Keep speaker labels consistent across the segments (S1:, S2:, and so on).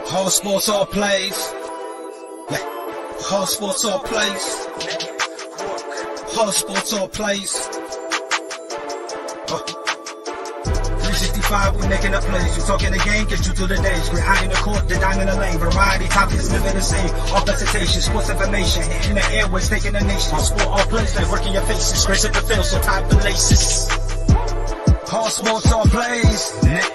S1: All sports, all plays. Yeah. All sports, all plays. All sports, all plays. 365, we making a plays. You talking the game, get you through the days. We're high in the court, the dime in the lane. Variety, topics, living the same. All presentation, sports information. In the airways, taking the nation. All sport, all plays, like working your faces. Grace at the field, so tie the laces. All sports, all plays. Yeah.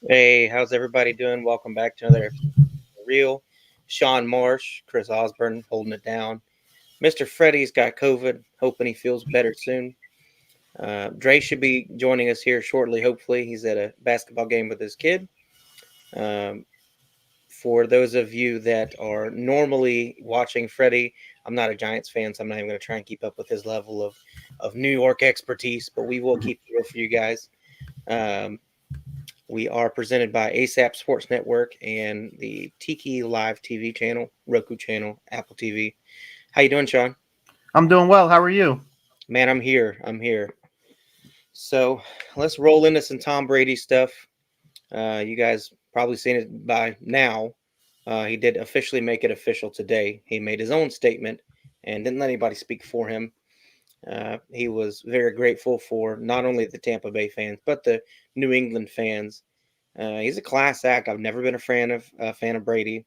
S2: Hey, how's everybody doing? Welcome back to another episode of Real. Sean Marsh, Chris Osborne holding it down. Mr. Freddie's got COVID, hoping he feels better soon. Dre should be joining us here shortly, hopefully. He's at a basketball game with his kid. For those of you that are normally watching Freddie, I'm not a Giants fan, so I'm not even going to try and keep up with his level of New York expertise, but we will keep it real for you guys. We are presented by ASAP Sports Network and the Tiki Live TV channel, Roku channel, Apple TV. How you doing, Sean?
S3: I'm doing well. How are you?
S2: Man, I'm here. So let's roll into some Tom Brady stuff. You guys probably seen it by now. He did officially make it official today. He made his own statement and didn't let anybody speak for him. He was very grateful for not only the Tampa Bay fans, but the New England fans. He's a class act. I've never been a fan of Brady,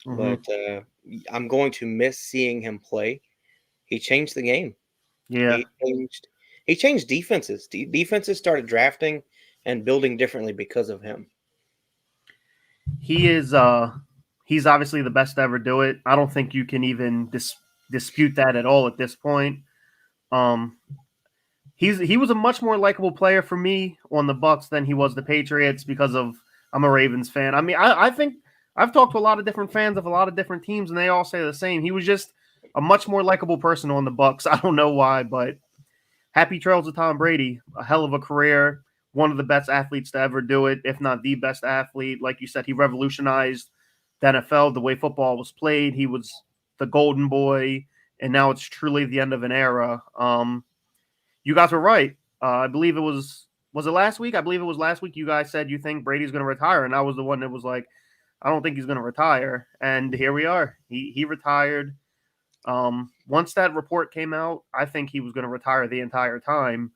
S2: but I'm going to miss seeing him play. He changed the game.
S3: Yeah,
S2: he changed defenses. Defenses started drafting and building differently because of him.
S3: he is. He's obviously the best to ever do it. I don't think you can even dispute that at all at this point. He was a much more likable player for me on the Bucs than he was the Patriots because I'm a Ravens fan. I mean, I think I've talked to a lot of different fans of a lot of different teams, and they all say the same. He was just a much more likable person on the Bucs. I don't know why, but happy trails to Tom Brady. A hell of a career. One of the best athletes to ever do it, if not the best athlete. Like you said, he revolutionized the NFL, the way football was played. He was the golden boy, and now it's truly the end of an era. You guys were right. I believe it was it last week? I believe it was last week you guys said you think Brady's going to retire, and I was the one that was like, I don't think he's going to retire. And here we are. He retired. Once that report came out, I think he was going to retire the entire time,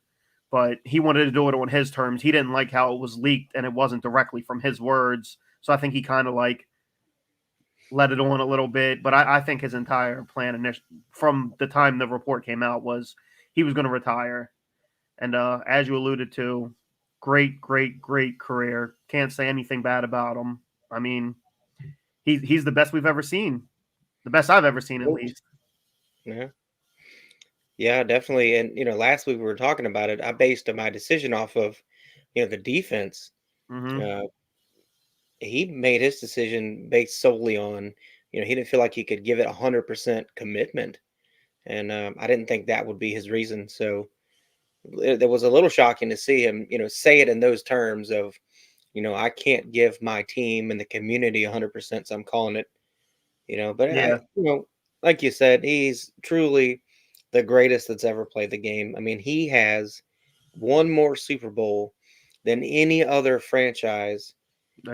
S3: but he wanted to do it on his terms. He didn't like how it was leaked, and it wasn't directly from his words. So I think he kind of like let it on a little bit. But I think his entire plan from the time the report came out was he was going to retire. And as you alluded to, great career. Can't say anything bad about him. I mean, he's the best we've ever seen. The best I've ever seen, at least.
S2: Yeah, definitely. And, last week we were talking about it. I based my decision off of, the defense.
S3: Mm-hmm.
S2: He made his decision based solely on, he didn't feel like he could give it 100% commitment. And I didn't think that would be his reason. So it was a little shocking to see him, say it in those terms of, I can't give my team and the community 100%. So I'm calling it, but
S3: Yeah.
S2: like you said, he's truly the greatest that's ever played the game. I mean, he has one more Super Bowl than any other franchise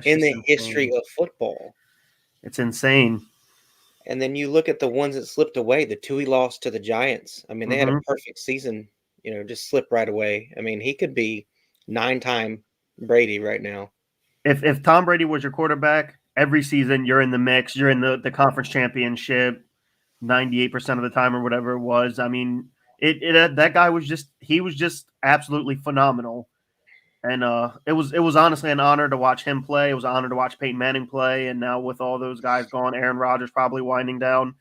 S2: in the history of football.
S3: It's insane.
S2: And then you look at the ones that slipped away, the two he lost to the Giants. I mean, they had a perfect season, just slip right away. I mean, he could be 9-time Brady right now.
S3: If Tom Brady was your quarterback, every season you're in the mix, you're in the conference championship 98% of the time or whatever it was. I mean, that guy was just absolutely phenomenal. And it was honestly an honor to watch him play. It was an honor to watch Peyton Manning play. And now with all those guys gone, Aaron Rodgers probably winding down,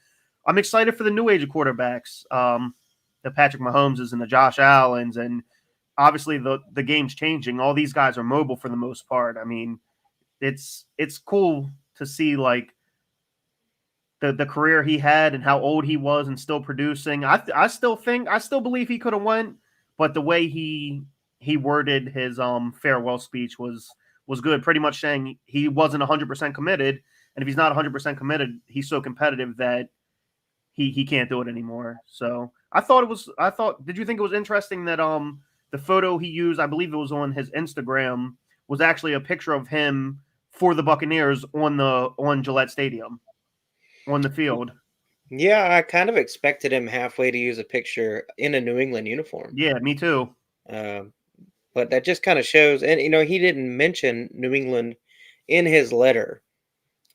S3: I'm excited for the new age of quarterbacks. The Patrick Mahomes and the Josh Allens, and obviously the game's changing. All these guys are mobile for the most part. I mean, it's cool to see like the career he had and how old he was and still producing. I still believe he could have went, but the way he worded his farewell speech was good, pretty much saying he wasn't 100% committed, and if he's not 100% committed, he's so competitive that he can't do it anymore. So did you think it was interesting that the photo he used, I believe it was on his Instagram, was actually a picture of him for the Buccaneers on Gillette Stadium, on the field.
S2: Yeah, I kind of expected him halfway to use a picture in a New England uniform.
S3: Yeah, me too.
S2: But that just kind of shows, and he didn't mention New England in his letter.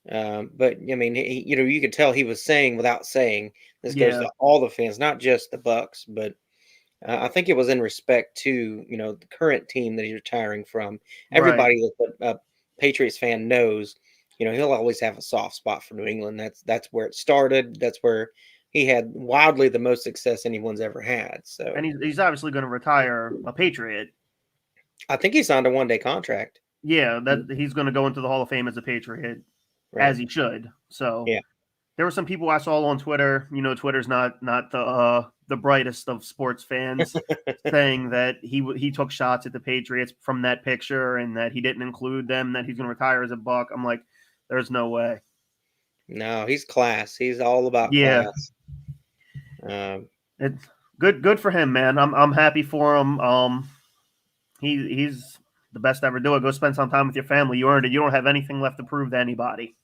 S2: But I mean, you could tell he was saying without saying. This goes
S3: Yeah.
S2: to all the fans, not just the Bucks, but I think it was in respect to the current team that he's retiring from. Everybody that's a Patriots fan knows, he'll always have a soft spot for New England. That's where it started. That's where he had wildly the most success anyone's ever had. So,
S3: And he's obviously going to retire a Patriot.
S2: I think he signed a one-day contract.
S3: Yeah, that he's going to go into the Hall of Fame as a Patriot,
S2: Right.
S3: as he should. So
S2: Yeah.
S3: There were some people I saw on Twitter. Twitter's not the brightest of sports fans, saying that he took shots at the Patriots from that picture and that he didn't include them, that he's going to retire as a Buck. I'm like, there's no way.
S2: No, he's class. He's all about class.
S3: It's good for him, man. I'm happy for him. He's the best to ever do it. Go spend some time with your family. You earned it. You don't have anything left to prove to anybody.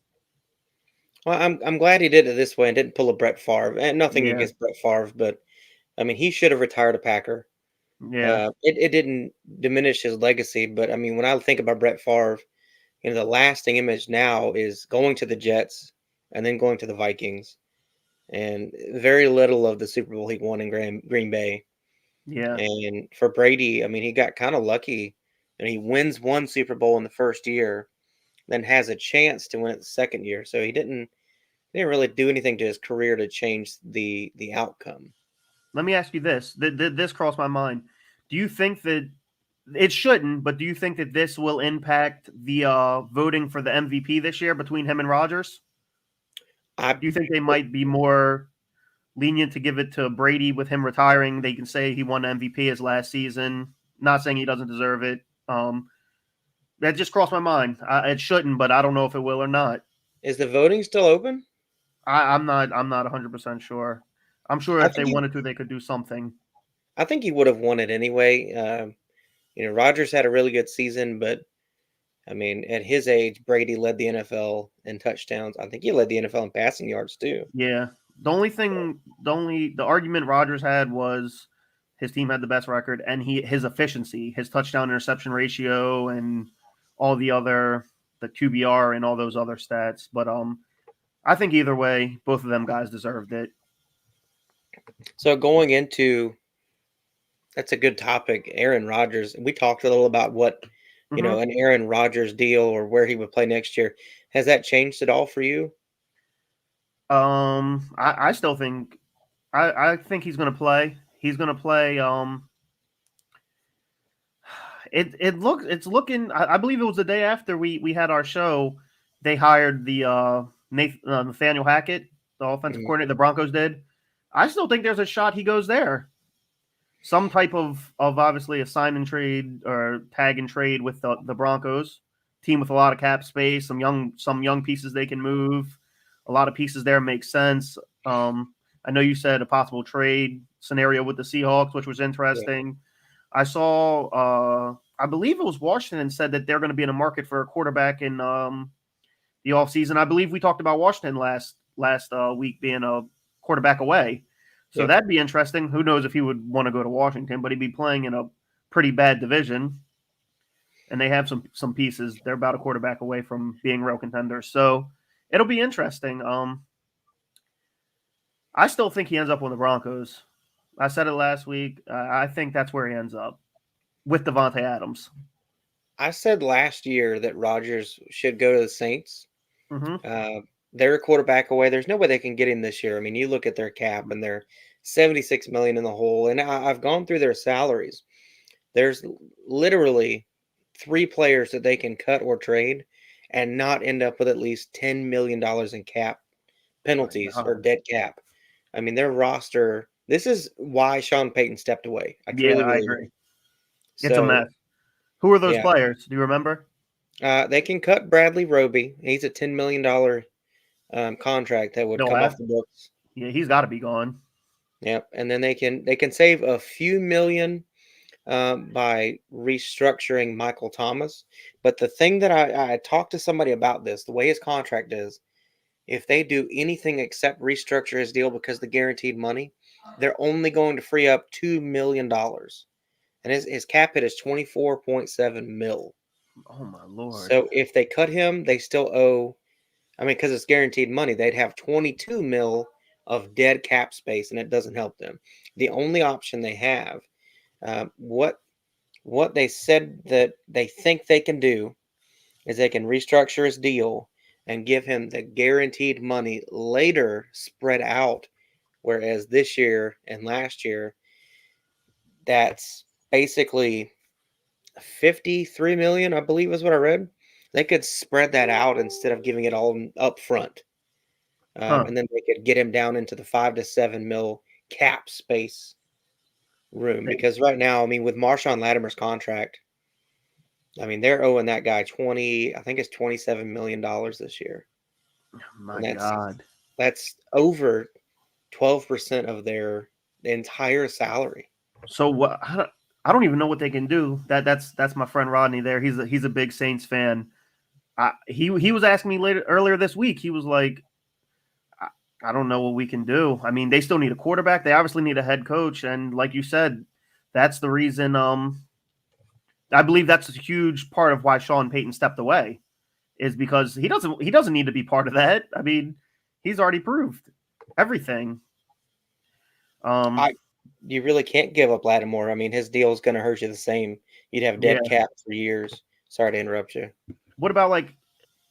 S2: Well, I'm glad he did it this way and didn't pull a Brett Favre. And nothing
S3: Yeah.
S2: against Brett Favre, but I mean, he should have retired a Packer.
S3: Yeah.
S2: It didn't diminish his legacy, but I mean, when I think about Brett Favre, the lasting image now is going to the Jets and then going to the Vikings, and very little of the Super Bowl he won in Green Bay.
S3: Yeah.
S2: And for Brady, I mean, he got kind of lucky, and he wins one Super Bowl in the first year, then has a chance to win it the second year. So he didn't really do anything to his career to change the outcome.
S3: Let me ask you this. This crossed my mind. Do you think that it shouldn't, but do you think that this will impact the voting for the MVP this year between him and Rodgers? Do you think they might be more lenient to give it to Brady with him retiring? They can say he won MVP his last season. Not saying he doesn't deserve it. That just crossed my mind. It shouldn't, but I don't know if it will or not.
S2: Is the voting still open?
S3: I'm not 100% sure. I'm sure if they wanted to, they could do something.
S2: I think he would have won it anyway. Rodgers had a really good season, but I mean, at his age, Brady led the NFL in touchdowns. I think he led the NFL in passing yards too.
S3: Yeah. The argument Rodgers had was his team had the best record and his efficiency, his touchdown interception ratio, and all the QBR and all those other stats. But I think either way, both of them guys deserved it.
S2: So going into, that's a good topic, Aaron Rodgers. We talked a little about what, an Aaron Rodgers deal or where he would play next year. Has that changed at all for you?
S3: I still think, I think he's going to play. He's going to play. It's looking. I believe it was the day after we had our show. They hired the Nathaniel Hackett, the offensive coordinator. The Broncos did. I still think there's a shot he goes there. Some type of obviously a sign and trade or tag and trade with the Broncos team with a lot of cap space, some young pieces they can move. A lot of pieces there make sense. I know you said a possible trade scenario with the Seahawks, which was interesting. Yeah. I saw, I believe it was Washington said that they're going to be in a market for a quarterback in the offseason. I believe we talked about Washington last week being a quarterback away. So that'd be interesting. Who knows if he would want to go to Washington, but he'd be playing in a pretty bad division. And they have some pieces. They're about a quarterback away from being real contenders. So it'll be interesting. I still think he ends up on the Broncos. I said it last week. I think that's where he ends up with Devontae Adams.
S2: I said last year that Rodgers should go to the Saints.
S3: Mm-hmm.
S2: They're a quarterback away. There's no way they can get him this year. I mean, you look at their cap and they're $76 million in the hole. And I've gone through their salaries. There's literally 3 players that they can cut or trade and not end up with at least $10 million in cap penalties or dead cap. I mean, their roster, this is why Sean Payton stepped away. I
S3: agree. It's a mess. Who are those players? Do you remember?
S2: They can cut Bradley Roby. He's a $10 million contract that would come off the books.
S3: Yeah, he's got to be gone.
S2: Yep, and then they can save a few million by restructuring Michael Thomas. But the thing that I talked to somebody about this, the way his contract is, if they do anything except restructure his deal because of the guaranteed money, they're only going to free up $2 million. And his cap hit is 24.7 mil.
S3: Oh my Lord.
S2: So if they cut him, they still owe, because it's guaranteed money, they'd have 22 mil of dead cap space, and it doesn't help them. The only option they have, what they said that they think they can do is they can restructure his deal and give him the guaranteed money later spread out. Whereas this year and last year, that's basically 53 million, I believe is what I read. They could spread that out instead of giving it all up front. And then they could get him down into the 5 to 7 mil cap space room. Because right now, with Marshawn Latimer's contract, they're owing that guy I think it's $27 million this year.
S3: My God.
S2: That's over 12% of their entire salary.
S3: So what? I don't even know what they can do. That's my friend Rodney there. He's a big Saints fan. He was asking me earlier this week. He was like, I don't know what we can do. They still need a quarterback. They obviously need a head coach, and like you said, that's the reason. I believe that's a huge part of why Sean Payton stepped away, is because he doesn't need to be part of that. He's already proved everything.
S2: You really can't give up Lattimore. His deal is going to hurt you the same. You'd have dead cap for years. Sorry to interrupt you.
S3: What about like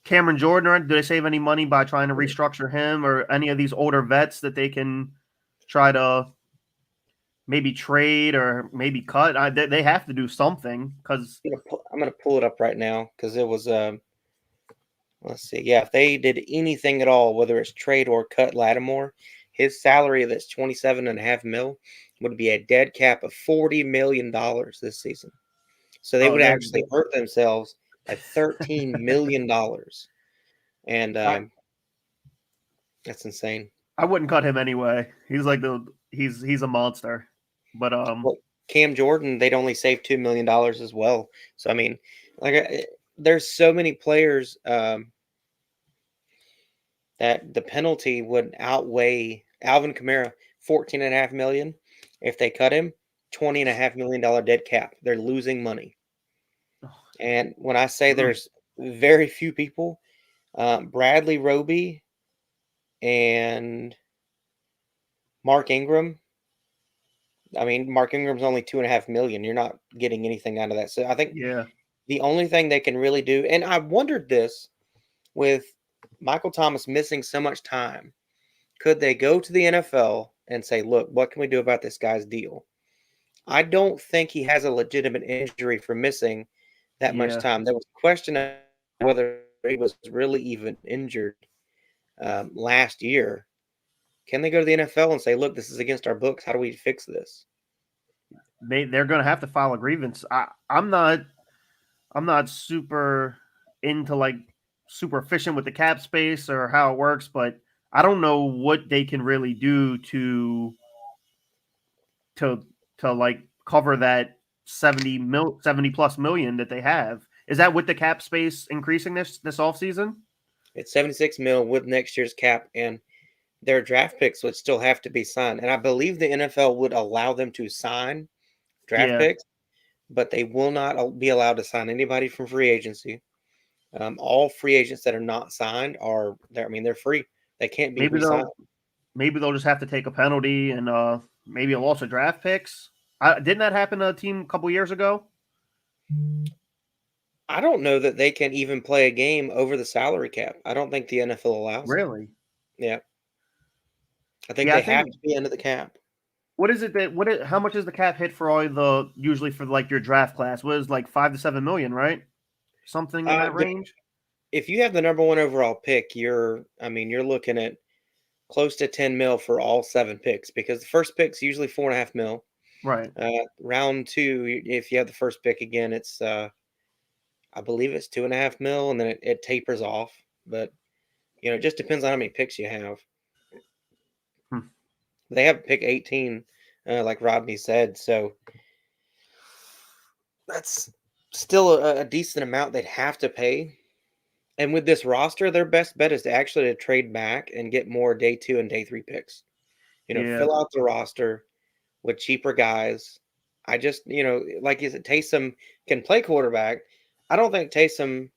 S3: Cameron Jordan? Or do they save any money by trying to restructure him, or any of these older vets that they can try to maybe trade or maybe cut? They have to do something, because
S2: I'm going to pull it up right now, because it was let's see. Yeah, if they did anything at all, whether it's trade or cut Lattimore, his salary that's 27.5 mil would be a dead cap of $40 million this season. So they would actually hurt themselves by $13 million. And that's insane.
S3: I wouldn't cut him anyway. He's like he's a monster. But
S2: well, Cam Jordan, they'd only save $2 million as well. So there's so many players that the penalty would outweigh. Alvin Kamara, $14.5 million. If they cut him, $20.5 million dead cap. They're losing money. And when I say there's very few people, Bradley Roby and Mark Ingram. Mark Ingram's only $2.5 million. You're not getting anything out of that. So I think the only thing they can really do, and I wondered this with Michael Thomas missing so much time, could they go to the NFL and say, look, what can we do about this guy's deal? I don't think he has a legitimate injury for missing that much time. There was a question of whether he was really even injured last year. Can they go to the NFL and say, look, this is against our books. How do we fix this?
S3: They're going to have to file a grievance. I'm not super into like super efficient with the cap space or how it works, but I don't know what they can really do to like cover that 70 plus million that they have. Is that with the cap space increasing this offseason?
S2: It's 76 mil with next year's cap, and their draft picks would still have to be signed. And I believe the NFL would allow them to sign draft picks, but they will not be allowed to sign anybody from free agency. All free agents that are not signed are there. They're free. They can't be re-signed.
S3: Maybe they'll just have to take a penalty, and maybe a loss of draft picks. Didn't that happen to a team a couple years ago?
S2: I don't know that they can even play a game over the salary cap. I don't think the NFL allows it.
S3: Really?
S2: Yeah. I think they have to be under the cap.
S3: What is it how much is the cap hit for usually for like your draft class? What is like 5 to 7 million, right? Something in that range?
S2: If you have the number 1 overall pick, you're looking at close to 10 mil for all 7 picks, because the first pick's usually 4.5 mil.
S3: Right.
S2: Round 2, if you have the first pick again, it's I believe it's 2.5 mil, and then it tapers off. But it just depends on how many picks you have. They have pick 18, like Rodney said. So That's still a decent amount they'd have to pay. And with this roster, their best bet is to actually to trade back and get more day 2 and day 3 picks.
S3: Yeah.
S2: Fill out the roster with cheaper guys. I just, like you said, Taysom can play quarterback. I don't think Taysom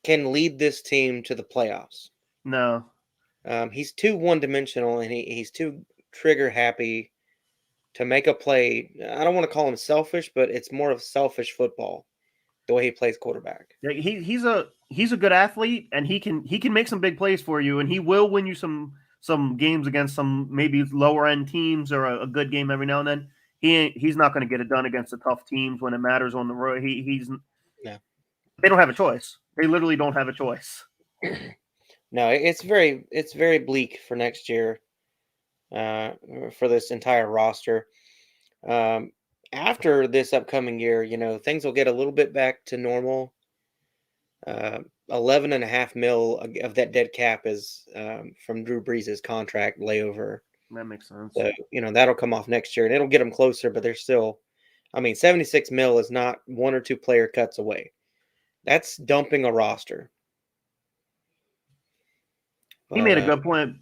S2: can lead this team to the playoffs.
S3: No.
S2: He's too one-dimensional, and he's too trigger-happy to make a play. I don't want to call him selfish, but it's more of selfish football, the way he plays quarterback.
S3: Yeah, he's a good athlete, and he can make some big plays for you, and he will win you some games against some maybe lower end teams, or a good game every now and then. He's not going to get it done against the tough teams when it matters on the road. He's
S2: No.
S3: They don't have a choice. They literally don't have a choice.
S2: No, it's very bleak for next year, for this entire roster. After this upcoming year, things will get a little bit back to normal. 11.5 mil of that dead cap is from Drew Brees' contract layover.
S3: That makes sense.
S2: So, that'll come off next year, and it'll get them closer, but they're still, 76 mil is not one or two player cuts away. That's dumping a roster.
S3: He made a good point.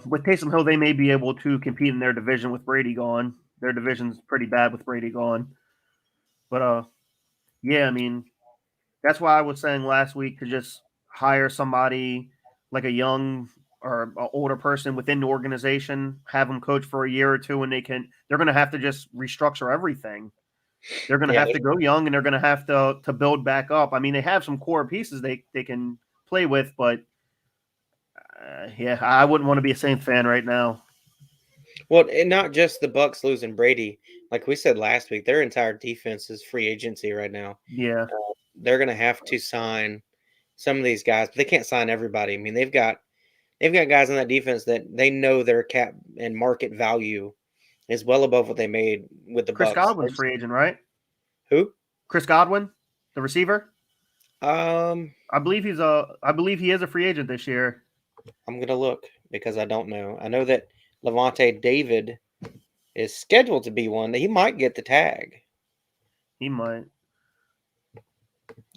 S3: With Taysom Hill, they may be able to compete in their division with Brady gone. Their division's pretty bad with Brady gone. But yeah, that's why I was saying last week to just hire somebody like a young or an older person within the organization, have them coach for a year or two, and they're going to have to just restructure everything. They're going to have to go young, and they're going to have to build back up. They have some core pieces they can play with, but yeah, I wouldn't want to be a Saints fan right now.
S2: Well, and not just the Bucs losing Brady. Like we said last week, their entire defense is free agency right now.
S3: Yeah.
S2: They're going to have to sign some of these guys, but they can't sign everybody. They've got guys on that defense that they know their cap and market value is well above what they made with the
S3: Chris
S2: Bucs.
S3: Godwin's free agent, right?
S2: Who?
S3: Chris Godwin, the receiver.
S2: I
S3: believe he is a free agent this year.
S2: I'm gonna look because I don't know. I know that Levante David is scheduled to be one. He might get the tag.
S3: He might.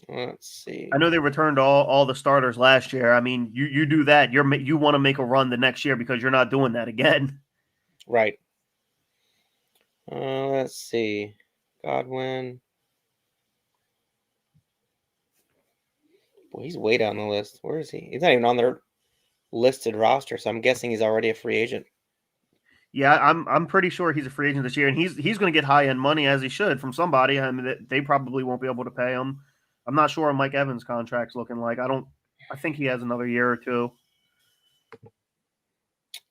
S2: Let's see.
S3: I know they returned all the starters last year. You do that, you want to make a run the next year because you're not doing that again.
S2: Right. Let's see. Godwin. Boy, he's way down the list. Where is he? He's not even on their listed roster, so I'm guessing he's already a free agent.
S3: Yeah, I'm pretty sure he's a free agent this year, and he's going to get high end money as he should from somebody. They probably won't be able to pay him. I'm not sure what Mike Evans' contract's looking like. I think he has another year or two.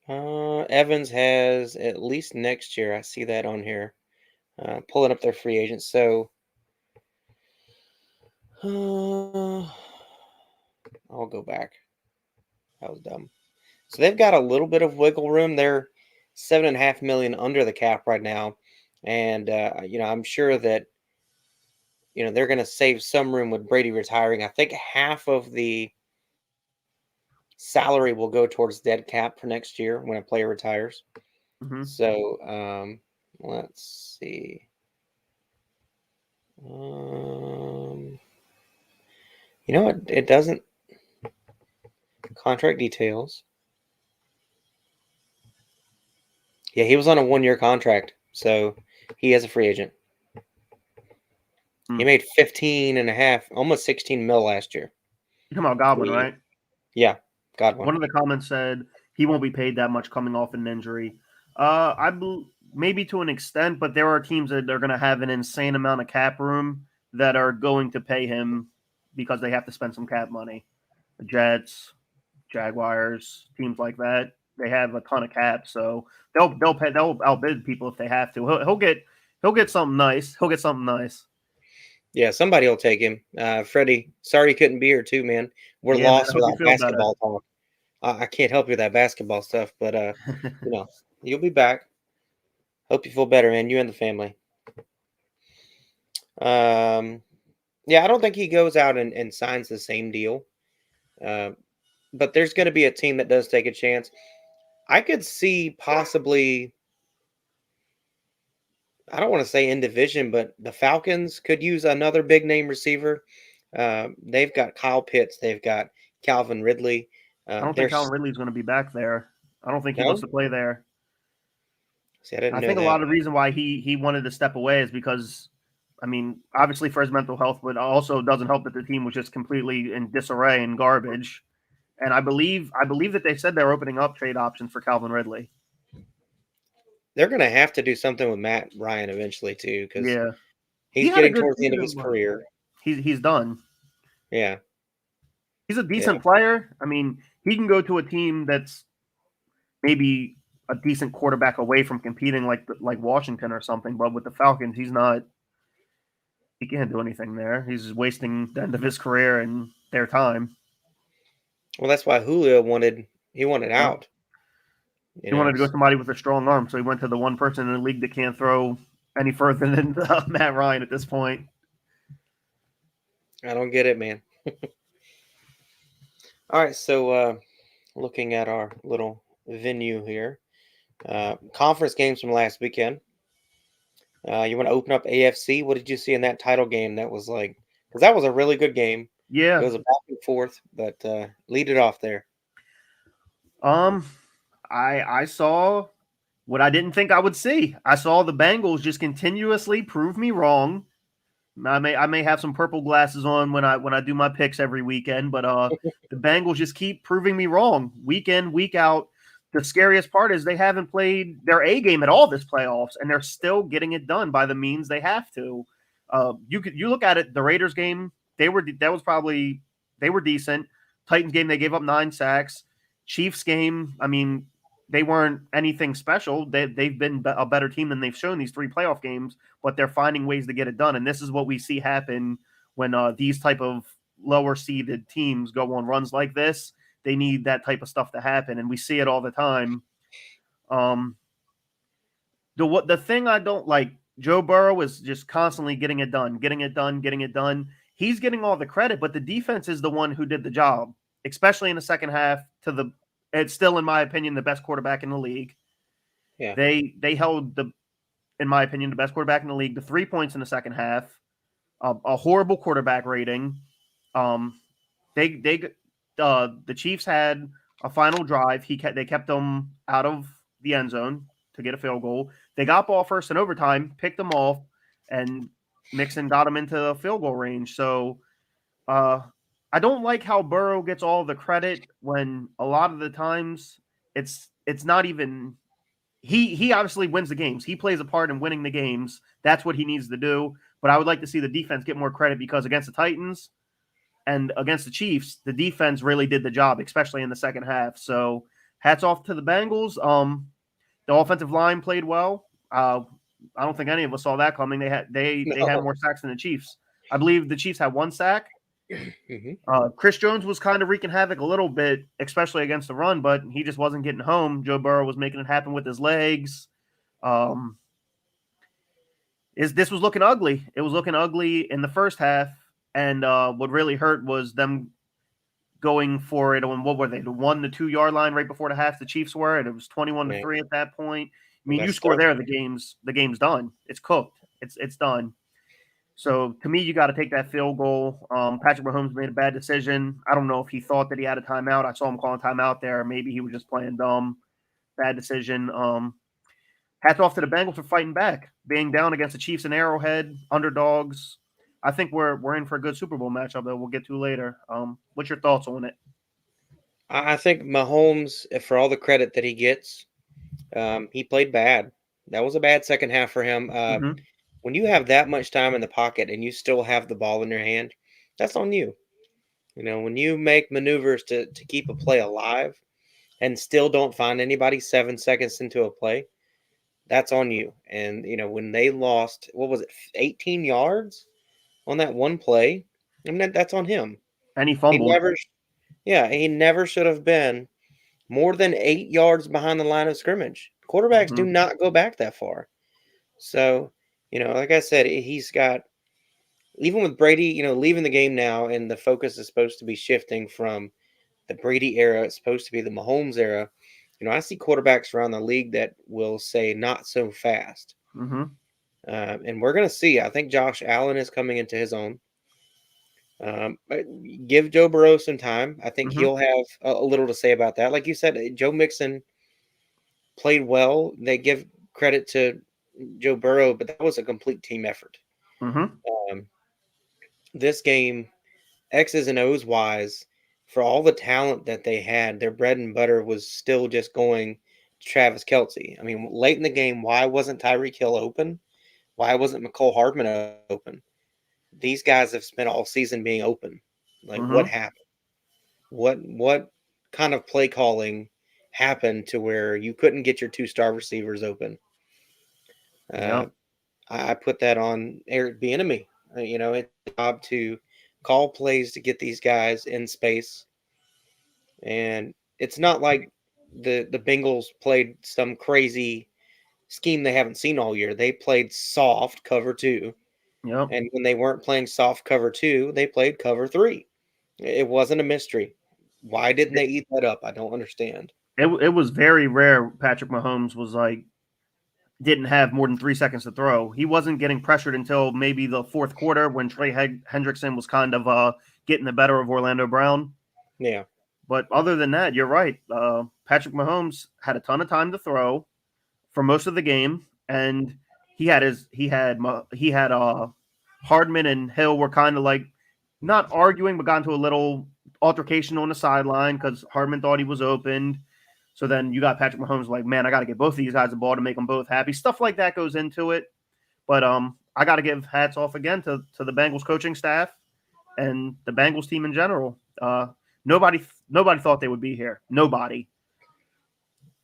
S2: Evans has at least next year. I see that on here. Pulling up their free agents. So I'll go back. That was dumb. So they've got a little bit of wiggle room. They're $7.5 million under the cap right now, and I'm sure that they're going to save some room with Brady retiring. I think half of the salary will go towards dead cap for next year when a player retires.
S3: Mm-hmm.
S2: So let's see. It doesn't. Contract details. Yeah, he was on a 1-year contract, so he is a free agent. He made 15.5, almost 16 mil last year.
S3: You're talking about Godwin, right?
S2: Yeah, Godwin.
S3: One of the comments said he won't be paid that much coming off an injury. Maybe to an extent, but there are teams that are going to have an insane amount of cap room that are going to pay him because they have to spend some cap money. The Jets, Jaguars, teams like that, they have a ton of cap, so they'll outbid people if they have to. He'll get something nice. He'll get something nice.
S2: Yeah, somebody will take him. Freddie, sorry you couldn't be here too, man. We're lost without basketball talk. I can't help you with that basketball stuff, but you'll be back. Hope you feel better, man. You and the family. Yeah, I don't think he goes out and signs the same deal. But there's going to be a team that does take a chance. I could see possibly I don't want to say in division, but the Falcons could use another big name receiver. They've got Kyle Pitts. They've got Calvin Ridley.
S3: I don't think Calvin Ridley's going to be back there. I don't think he wants
S2: No?
S3: to play there.
S2: See, I didn't
S3: I
S2: know
S3: think a
S2: that.
S3: lot of the reason why he wanted to step away is because, I mean, obviously for his mental health, but also doesn't help that the team was just completely in disarray and garbage. And I believe that they said they're opening up trade options for Calvin Ridley.
S2: They're going to have to do something with Matt Ryan eventually too, because
S3: Yeah,
S2: he's
S3: had a
S2: getting
S3: good
S2: towards the end of his
S3: season, but
S2: career.
S3: he's done.
S2: Yeah.
S3: He's a decent player. I mean, he can go to a team that's maybe a decent quarterback away from competing like Washington or something. But with the Falcons, he's not. He can't do anything there. He's just wasting the end of his career and their time.
S2: Well, that's why Julio wanted out.
S3: He wanted to go somebody with a strong arm, so he went to the one person in the league that can't throw any further than Matt Ryan at this point.
S2: I don't get it, man. All right, so looking at our little venue here, conference games from last weekend. You want to open up AFC? What did you see in that title game? That was like, because that was a really good game.
S3: Yeah,
S2: it was a back and forth, but lead it off there.
S3: I saw what I didn't think I would see. I saw the Bengals just continuously prove me wrong. I may have some purple glasses on when I do my picks every weekend, but the Bengals just keep proving me wrong week in, week out. The scariest part is they haven't played their A game at all this playoffs, and they're still getting it done by the means they have to. You look at it, the Raiders game, they were decent. Titans game, they gave up 9 sacks. Chiefs game, I mean, they weren't anything special. They've been a better team than they've shown these 3 playoff games, but they're finding ways to get it done. And this is what we see happen when these type of lower seeded teams go on runs like this. They need that type of stuff to happen, and we see it all the time. The thing I don't like, Joe Burrow is just constantly getting it done. He's getting all the credit, but the defense is the one who did the job, especially in the second half. It's still, in my opinion, the best quarterback in the league.
S2: Yeah,
S3: they held in my opinion, the best quarterback in the league to 3 points in the second half. A horrible quarterback rating. The Chiefs had a final drive. They kept them out of the end zone to get a field goal. They got ball first in overtime, picked them off, and Mixon got them into the field goal range. So I don't like how Burrow gets all the credit when a lot of the times it's not even he obviously wins the games. He plays a part in winning the games. That's what he needs to do. But I would like to see the defense get more credit because against the Titans and against the Chiefs, the defense really did the job, especially in the second half. So hats off to the Bengals. The offensive line played well. I don't think any of us saw that coming. They had more sacks than the Chiefs. I believe the Chiefs had 1 sack.
S2: Mm-hmm.
S3: Chris Jones was kind of wreaking havoc a little bit, especially against the run, but he just wasn't getting home. Joe Burrow was making it happen with his legs. This was looking ugly. It was looking ugly in the first half, and what really hurt was them going for it on, what were they, the 1 to 2 yard line right before the half the Chiefs were, and it was 21-3 at that point. I mean, you score there, the game's done. It's cooked. It's done. So to me, you got to take that field goal. Patrick Mahomes made a bad decision. I don't know if he thought that he had a timeout. I saw him calling timeout there. Maybe he was just playing dumb. Bad decision. Hats off to the Bengals for fighting back, being down against the Chiefs and Arrowhead, underdogs. I think we're in for a good Super Bowl matchup that we'll get to later. What's your thoughts on it?
S2: I think Mahomes, for all the credit that he gets, he played bad. That was a bad second half for him. When you have that much time in the pocket and you still have the ball in your hand, that's on you. You know, when you make maneuvers to keep a play alive and still don't find anybody 7 seconds into a play, that's on you. And, you know, when they lost, what was it, 18 yards on that one play, I mean, that's on him.
S3: And he fumbled.
S2: He never should have been more than 8 yards behind the line of scrimmage. Quarterbacks do not go back that far. So, you know, like I said, he's got, even with Brady, you know, leaving the game now, and the focus is supposed to be shifting from the Brady era, it's supposed to be the Mahomes era. You know, I see quarterbacks around the league that will say not so fast. And we're going to see. I think Josh Allen is coming into his own. But give Joe Burrow some time. I think he'll have a little to say about that. Like you said, Joe Mixon played well. They give credit to Joe Burrow, but that was a complete team effort. This game, X's and O's wise, for all the talent that they had, their bread and butter was still just going to Travis Kelce. I mean, late in the game, why wasn't Tyreek Hill open? Why wasn't McCole Hardman open? These guys have spent all season being open. Like, what happened? What kind of play calling happened to where you couldn't get your 2-star receivers open? I put that on Eric Bieniemy. It's a job to call plays to get these guys in space. And it's not like the Bengals played some crazy scheme they haven't seen all year. They played soft cover 2. And when they weren't playing soft cover 2, they played cover 3. It wasn't a mystery. Why didn't they eat that up? I don't understand.
S3: It was very rare Patrick Mahomes was didn't have more than 3 seconds to throw. He wasn't getting pressured until maybe the fourth quarter when Trey Hendrickson was kind of getting the better of Orlando Brown.
S2: Yeah.
S3: But other than that, you're right. Patrick Mahomes had a ton of time to throw for most of the game, and he had Hardman and Hill were kind of like not arguing, but got into a little altercation on the sideline because Hardman thought he was opened. So then you got Patrick Mahomes like, man, I got to get both of these guys the ball to make them both happy. Stuff like that goes into it. But I got to give hats off again to the Bengals coaching staff and the Bengals team in general. Nobody thought they would be here. Nobody.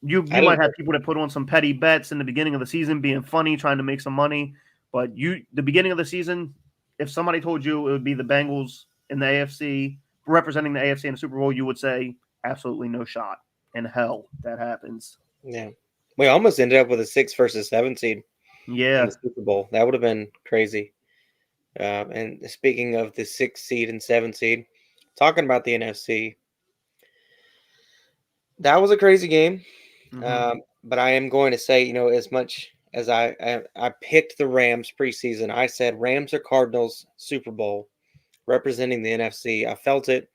S3: You might have people that put on some petty bets in the beginning of the season, being funny, trying to make some money. But the beginning of the season, if somebody told you it would be the Bengals in the AFC, representing the AFC in the Super Bowl, you would say absolutely no shot in hell that happens.
S2: Yeah. We almost ended up with a 6 versus 7 seed in the Super Bowl. That would have been crazy. And speaking of the 6 seed and 7 seed, talking about the NFC, that was a crazy game. But I am going to say, as much as I picked the Rams preseason, I said Rams or Cardinals Super Bowl representing the NFC. I felt it.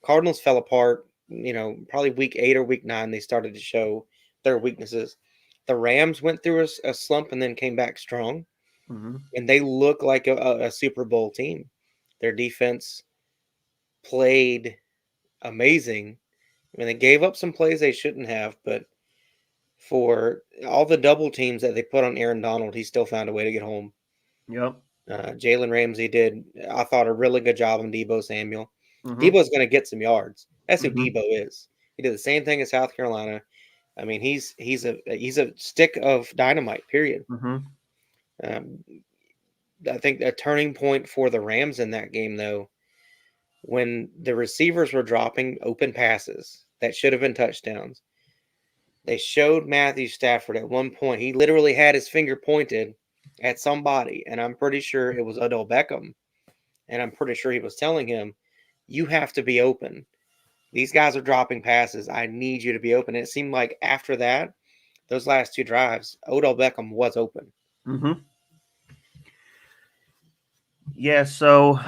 S2: Cardinals fell apart. Probably week 8 or week 9, they started to show their weaknesses. The Rams went through a slump and then came back strong. And they look like a Super Bowl team. Their defense played amazing. I mean, they gave up some plays they shouldn't have, but for all the double teams that they put on Aaron Donald, he still found a way to get home. Jalen Ramsey did, I thought, a really good job on Deebo Samuel. Deebo's going to get some yards. That's who Deebo is. He did the same thing in South Carolina. I mean, he's a stick of dynamite, period. I think a turning point for the Rams in that game, though, when the receivers were dropping open passes that should have been touchdowns, they showed Matthew Stafford at one point. He literally had his finger pointed at somebody, and I'm pretty sure it was Odell Beckham. And I'm pretty sure he was telling him, you have to be open. These guys are dropping passes. I need you to be open. And it seemed like after that, those last 2 drives, Odell Beckham was open.
S3: Yeah, so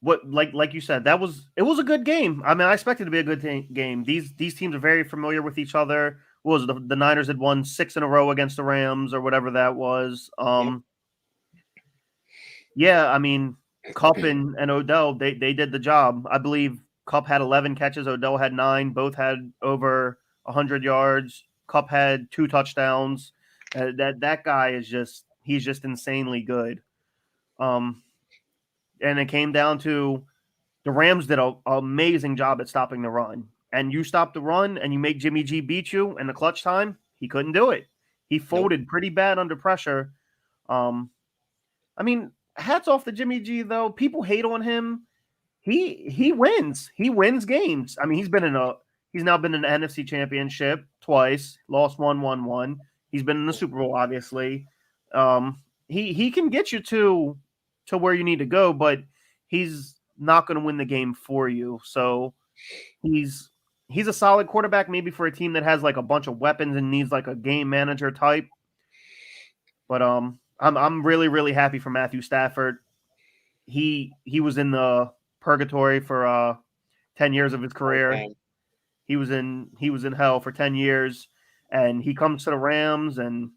S3: what like you said, it was a good game. I mean, I expected it to be a good game. These teams are very familiar with each other. What was it? The Niners had won 6 in a row against the Rams or whatever that was. Yeah, I mean, Kupp and Odell, they did the job. I believe Kupp had 11 catches, Odell had 9. Both had over 100 yards. Kupp had 2 touchdowns. That guy is he's just insanely good. And it came down to the Rams did an amazing job at stopping the run. And you stop the run and you make Jimmy G beat you in the clutch time, he couldn't do it. He folded pretty bad under pressure. I mean, hats off to Jimmy G, though. People hate on him. He wins. He wins games. I mean, he's now been in the NFC Championship twice, lost one, won one. He's been in the Super Bowl, obviously. He can get you to where you need to go, but he's not going to win the game for you. So he's a solid quarterback, maybe for a team that has like a bunch of weapons and needs like a game manager type. But I'm really happy for Matthew Stafford. He was in the purgatory for 10 years of his career.
S2: Okay.
S3: He was in hell for 10 years, and he comes to the Rams and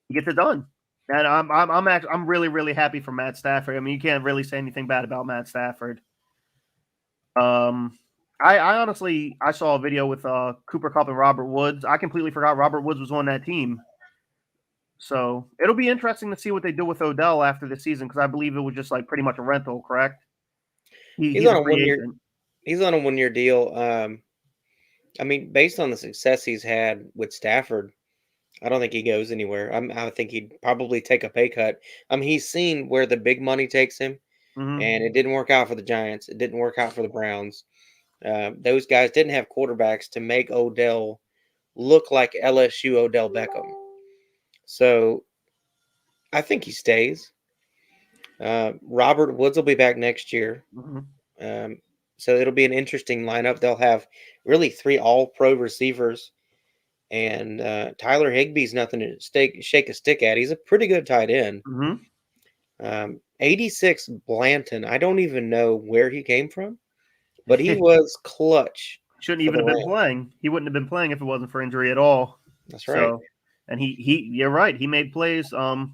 S3: he gets it done. And I'm really happy for Matt Stafford. I mean, you can't really say anything bad about Matt Stafford. I honestly saw a video with Cooper Kupp and Robert Woods. I completely forgot Robert Woods was on that team. So it'll be interesting to see what they do with Odell after the season, because I believe it was just like pretty much a rental, correct?
S2: He's
S3: He's
S2: on
S3: a
S2: a
S3: free
S2: 1 year.
S3: agent.
S2: He's on a 1 year deal. I mean, based on the success he's had with Stafford, I don't think he goes anywhere. I think he'd probably take a pay cut. I mean, he's seen where the big money takes him,
S3: Mm-hmm.
S2: and it didn't work out for the Giants. It didn't work out for the Browns. Those guys didn't have quarterbacks to make Odell look like LSU Odell Beckham. So I think he stays. Robert Woods will be back next year.
S3: Mm-hmm.
S2: So it'll be an interesting lineup. They'll have really 3 all-pro receivers. And Tyler Higbee's nothing to shake a stick at. He's a pretty good tight end.
S3: Mm-hmm.
S2: 86 Blanton. I don't even know where he came from, but he was clutch.
S3: Shouldn't
S2: for
S3: even
S2: the
S3: have been
S2: Rams.
S3: playing. He wouldn't have been playing if it wasn't for injury at all.
S2: That's right.
S3: So, and you're right. He made plays. I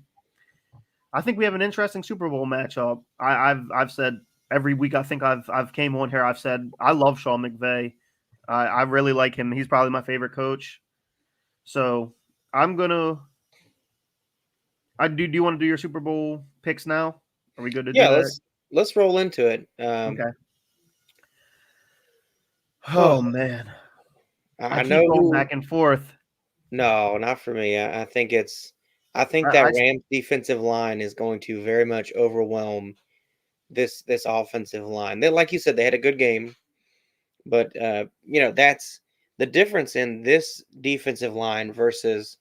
S3: think we have an interesting Super Bowl matchup. I've said every week. I think I've came on here. I've said I love Sean McVay. I really like him. He's probably my favorite coach. So I'm gonna. Do you want to do your Super Bowl picks now? Are we good to do that?
S2: let's roll into it.
S3: Okay. Oh man,
S2: I
S3: keep
S2: know
S3: going back and forth.
S2: No, not for me. I think that
S3: I
S2: Rams defensive line is going to very much overwhelm this offensive line. They, like you said, they had a good game, but that's the difference in this defensive line versus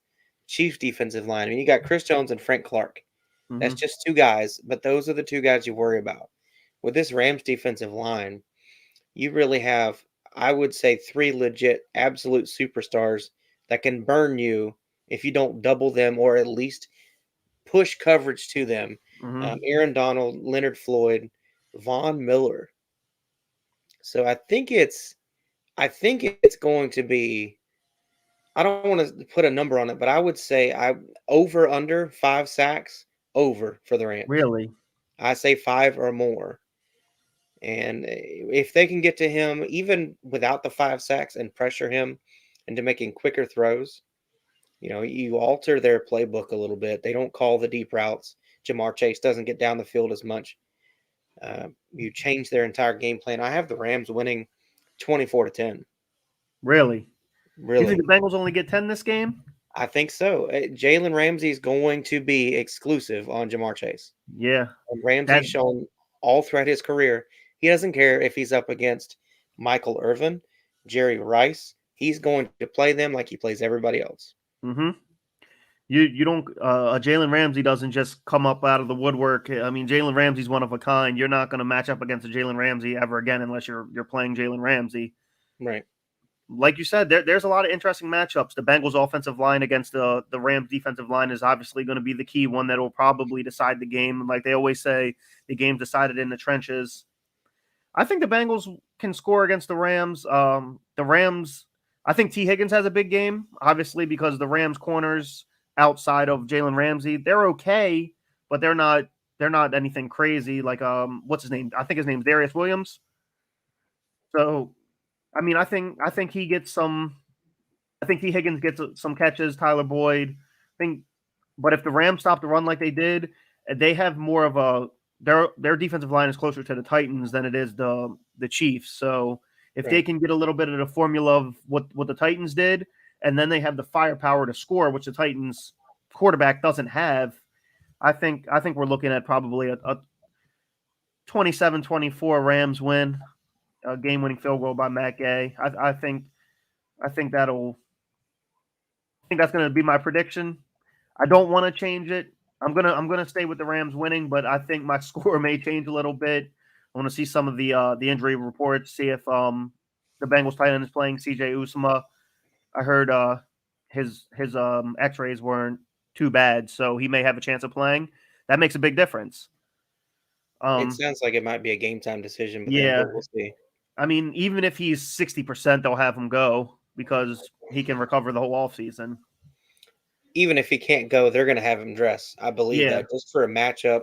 S2: Chiefs defensive line. I mean, you got Chris Jones and Frank Clark. That's
S3: Mhm.
S2: just 2 guys, but those are the 2 guys you worry about. With this Rams defensive line, you really have, I would say, 3 legit absolute superstars that can burn you if you don't double them or at least push coverage to them.
S3: Mhm.
S2: Aaron Donald, Leonard Floyd, Von Miller. So I think it's going to be, I don't want to put a number on it, but I would say over under 5 sacks over for the Rams.
S3: Really?
S2: I say 5 or more. And if they can get to him, even without the 5 sacks, and pressure him into making quicker throws, you alter their playbook a little bit. They don't call the deep routes. Jamar Chase doesn't get down the field as much. You change their entire game plan. I have the Rams winning 24-10.
S3: Really?
S2: Really?
S3: You think the Bengals only get 10 this game?
S2: I think so. Jalen Ramsey is going to be exclusive on Jamar Chase.
S3: Yeah.
S2: And Ramsey's shown all throughout his career, he doesn't care if he's up against Michael Irvin, Jerry Rice. He's going to play them like he plays everybody else.
S3: Mm-hmm. You don't Jalen Ramsey doesn't just come up out of the woodwork. I mean, Jalen Ramsey's one of a kind. You're not going to match up against a Jalen Ramsey ever again unless you're playing Jalen Ramsey.
S2: Right.
S3: Like you said, there's a lot of interesting matchups. The Bengals offensive line against the Rams defensive line is obviously going to be the key one that will probably decide the game. Like they always say, the game's decided in the trenches. I think the Bengals can score against the Rams. The Rams, I think T. Higgins has a big game, obviously, because the Rams corners outside of Jalen Ramsey, they're okay, but they're not anything crazy. Like what's his name? I think his name's Darius Williams. So, I mean, I think he gets some. I think T. Higgins gets some catches. Tyler Boyd. But if the Rams stop the run like they did, they have more of a their defensive line is closer to the Titans than it is the Chiefs. So if they can get a little bit of the formula of what the Titans did, and then they have the firepower to score, which the Titans quarterback doesn't have, I think we're looking at probably a 27-24 Rams win, a game-winning field goal by Matt Gay. I think that's going to be my prediction. I don't want to change it. I'm gonna stay with the Rams winning, but I think my score may change a little bit. I want to see some of the injury reports, see if the Bengals tight end is playing CJ Usama. I heard his X-rays weren't too bad, so he may have a chance of playing. That makes a big difference.
S2: It sounds like it might be a game time decision, but then
S3: Yeah.
S2: we'll see.
S3: I mean, even if he's 60%, they'll have him go because he can recover the whole offseason.
S2: Even if he can't go, they're going to have him dress. I believe
S3: Yeah.
S2: that just for a matchup,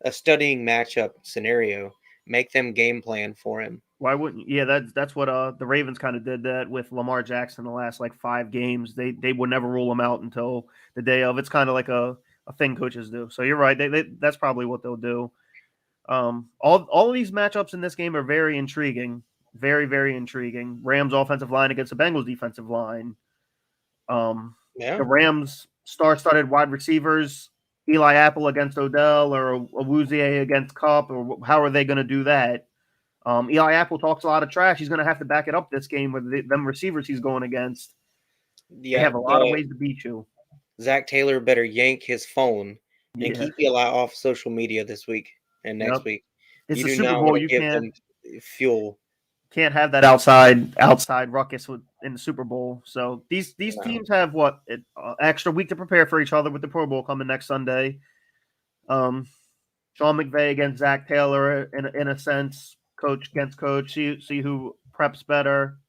S2: a studying matchup scenario, make them game plan for him.
S3: Why wouldn't? Yeah, that's what the Ravens kind of did that with Lamar Jackson the last like 5 games. They would never rule him out until the day of. It's kind of like a thing coaches do. So you're right. That's probably what they'll do. All of these matchups in this game are very intriguing. Very, very intriguing. Rams offensive line against the Bengals defensive line. The Rams star-studded wide receivers, Eli Apple against Odell or Awuzie against Kupp, or how are they going to do that? Eli Apple talks a lot of trash. He's going to have to back it up this game with them receivers he's going against.
S2: Yeah,
S3: they have a lot of ways to beat you.
S2: Zach Taylor better yank his phone and keep Eli off social media this week and next week.
S3: It's
S2: you
S3: the
S2: do
S3: Super
S2: not
S3: Bowl.
S2: want to
S3: You
S2: give
S3: can't
S2: them fuel.
S3: Can't have that outside ruckus in the Super Bowl. So these teams have extra week to prepare for each other with the Pro Bowl coming next Sunday. Sean McVay against Zach Taylor in a sense, coach against coach. See who preps better.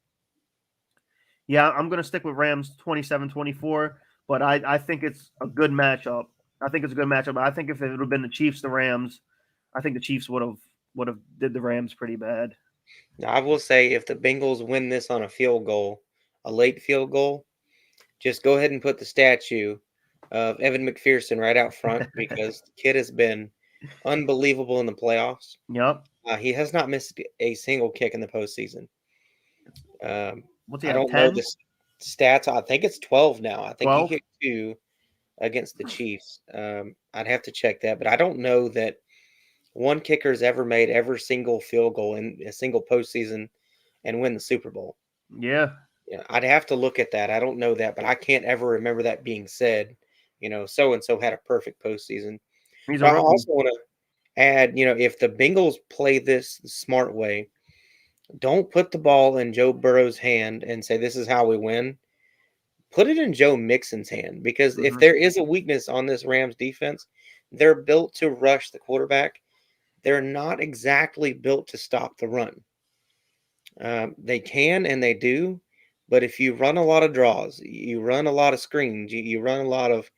S3: Yeah, I'm going to stick with Rams 27-24, but I think it's a good matchup. I think if it would have been the Chiefs, the Rams, I think the Chiefs would have did the Rams pretty bad.
S2: Now, I will say if the Bengals win this on a field goal, a late field goal, just go ahead and put the statue of Evan McPherson right out front because the kid has been unbelievable in the playoffs.
S3: Yep.
S2: He has not missed a single kick in the postseason.
S3: What's he
S2: I
S3: have,
S2: don't
S3: 10?
S2: know the stats. I think it's 12 now. I think
S3: 12?
S2: he kicked 2 against the Chiefs. I'd have to check that, but I don't know that one kicker's ever made every single field goal in a single postseason and win the Super Bowl.
S3: Yeah.
S2: Yeah, I'd have to look at that. I don't know that, but I can't ever remember that being said. So and so had a perfect postseason.
S3: He's
S2: I also want to add, if the Bengals play this the smart way, don't put the ball in Joe Burrow's hand and say this is how we win. Put it in Joe Mixon's hand because if there is a weakness on this Rams defense, they're built to rush the quarterback. They're not exactly built to stop the run. They can and they do, but if you run a lot of draws, you run a lot of screens, you run a lot of,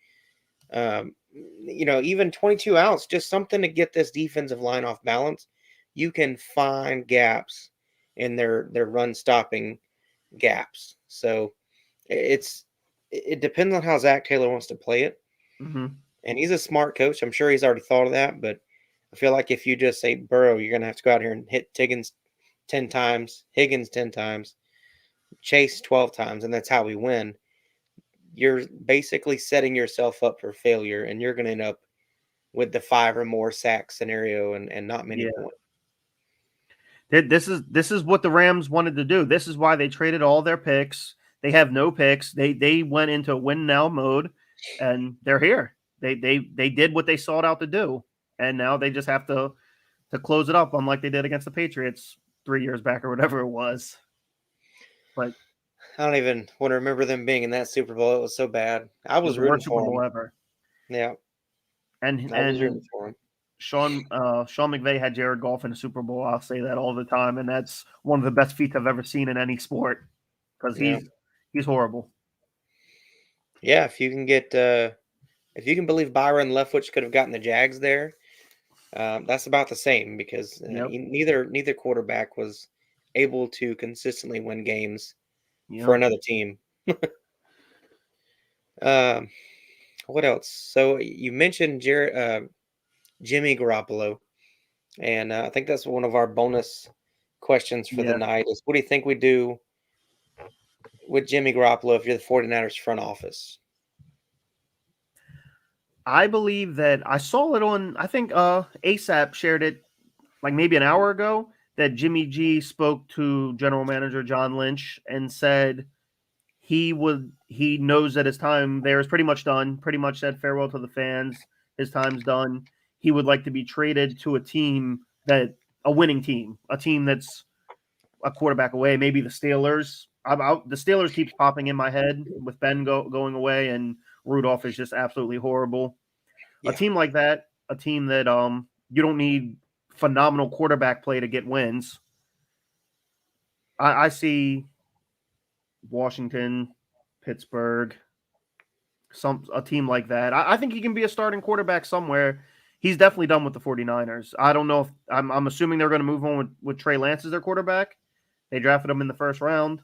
S2: even 22 outs, just something to get this defensive line off balance, you can find gaps in their run stopping gaps. So it depends on how Zach Taylor wants to play it. And he's a smart coach. I'm sure he's already thought of that, but I feel like if you just say, Burrow, you're going to have to go out here and hit Higgins 10 times, Chase 12 times, and that's how we win. You're basically setting yourself up for failure, and you're going to end up with the 5 or more sack scenario and not many points.
S3: This is what the Rams wanted to do. This is why they traded all their picks. They have no picks. They went into win now mode, and they're here. They did what they sought out to do, and now they just have to close it up, unlike they did against the Patriots 3 years back or whatever it was. But
S2: I don't even want to remember them being in that Super Bowl. It was so bad. I was rooting for
S3: Super Bowl
S2: them.
S3: ever.
S2: Yeah,
S3: and
S2: I was rooting for him.
S3: Sean McVay had Jared Goff in the Super Bowl. I'll say that all the time, and that's one of the best feats I've ever seen in any sport because he's horrible.
S2: Yeah, if you can believe Byron Leftwich could have gotten the Jags there, that's about the same because neither quarterback was able to consistently win games for another team. What else? So you mentioned Jimmy Garoppolo, and I think that's one of our bonus questions for the night is what do you think we do with Jimmy Garoppolo if you're the 49ers front office?
S3: I believe that I saw it on, I think ASAP shared it like maybe an hour ago that Jimmy G spoke to general manager John Lynch and said he knows that his time there is pretty much done, pretty much said farewell to the fans. His time's done. He would like to be traded to a winning team, a team that's a quarterback away, maybe the Steelers. The Steelers keeps popping in my head with Ben going away and Rudolph is just absolutely horrible. A
S2: Yeah.
S3: team like that, a team that you don't need phenomenal quarterback play to get wins. I see Washington, Pittsburgh, a team like that. I think he can be a starting quarterback somewhere. He's definitely done with the 49ers. I don't know if I'm assuming they're going to move on with Trey Lance as their quarterback. They drafted him in the first round.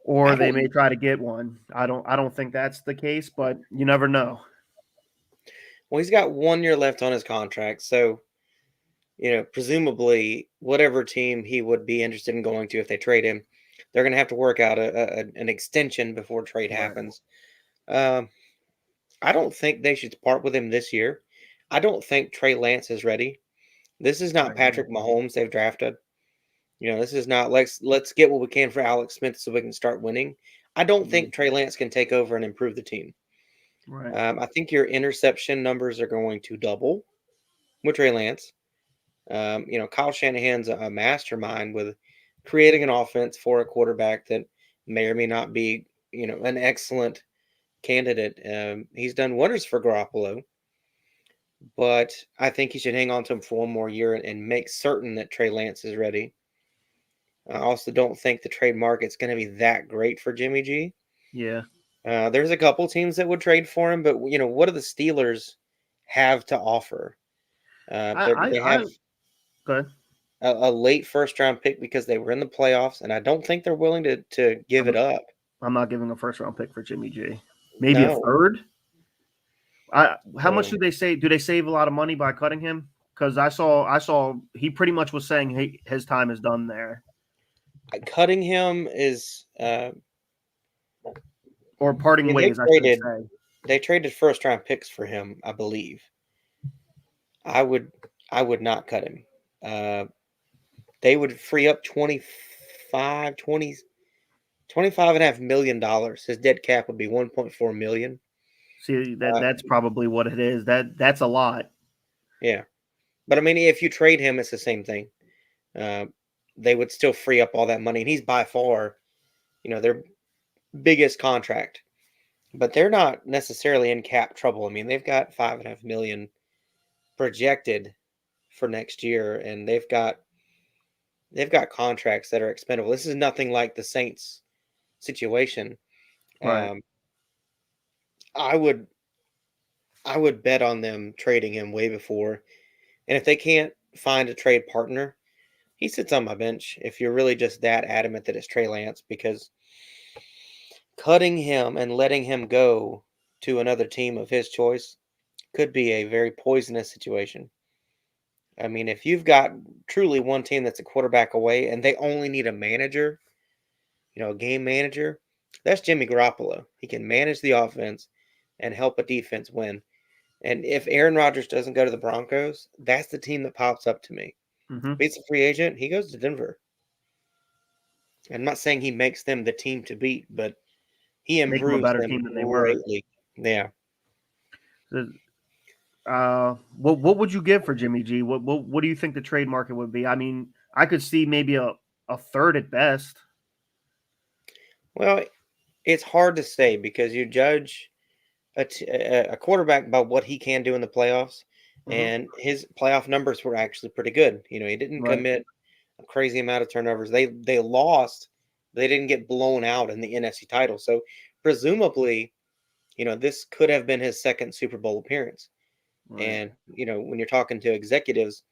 S3: Or they may try to get one. I don't think that's the case, but you never know.
S2: Well, he's got 1 year left on his contract, so presumably whatever team he would be interested in going to if they trade him, they're going to have to work out an extension before trade happens. I don't think they should part with him this year. I don't think Trey Lance is ready. This is not Patrick Mahomes they've drafted. This is not let's get what we can for Alex Smith so we can start winning. I don't think Trey Lance can take over and improve the team.
S3: Right.
S2: I think your interception numbers are going to double with Trey Lance. Kyle Shanahan's a mastermind with creating an offense for a quarterback that may or may not be, an excellent candidate. He's done wonders for Garoppolo, but I think he should hang on to him for 1 more year and make certain that Trey Lance is ready. I also don't think the trade market's going to be that great for Jimmy G.
S3: Yeah.
S2: There's a couple teams that would trade for him, but what do the Steelers have to offer? They have
S3: go ahead.
S2: a late first-round pick because they were in the playoffs, and I don't think they're willing to give it up.
S3: I'm not giving a first-round pick for Jimmy G. Maybe a third. How much do they save? Do they save a lot of money by cutting him? Because I saw he pretty much was saying his time is done there.
S2: Cutting him is
S3: or parting ways.
S2: They traded first-round picks for him, I believe. I would not cut him. They would free up $25.5 million. His dead cap would be $1.4 million.
S3: See, that's probably what it is. That's a lot.
S2: Yeah. But I mean, if you trade him, it's the same thing. They would still free up all that money. And he's by far, their biggest contract. But they're not necessarily in cap trouble. I mean, they've got $5.5 million projected for next year, and they've got contracts that are expendable. This is nothing like the Saints situation.
S3: Right.
S2: I would bet on them trading him way before. And if they can't find a trade partner, he sits on my bench if you're really just that adamant that it's Trey Lance, because cutting him and letting him go to another team of his choice could be a very poisonous situation. I mean, if you've got truly one team that's a quarterback away and they only need a manager, a game manager, that's Jimmy Garoppolo. He can manage the offense and help a defense win. And if Aaron Rodgers doesn't go to the Broncos, that's the team that pops up to me.
S3: Mm-hmm.
S2: If he's a free agent, he goes to Denver. I'm not saying he makes them the team to beat, but he improves
S3: a better
S2: them
S3: team than they
S2: greatly. Yeah.
S3: What would you give for Jimmy G? What do you think the trade market would be? I mean, I could see maybe a third at best.
S2: Well, it's hard to say because you judge a quarterback by what he can do in the playoffs, and his playoff numbers were actually pretty good. He didn't commit a crazy amount of turnovers. They lost. They didn't get blown out in the NFC title. So presumably, this could have been his second Super Bowl appearance. Right. And, when you're talking to executives,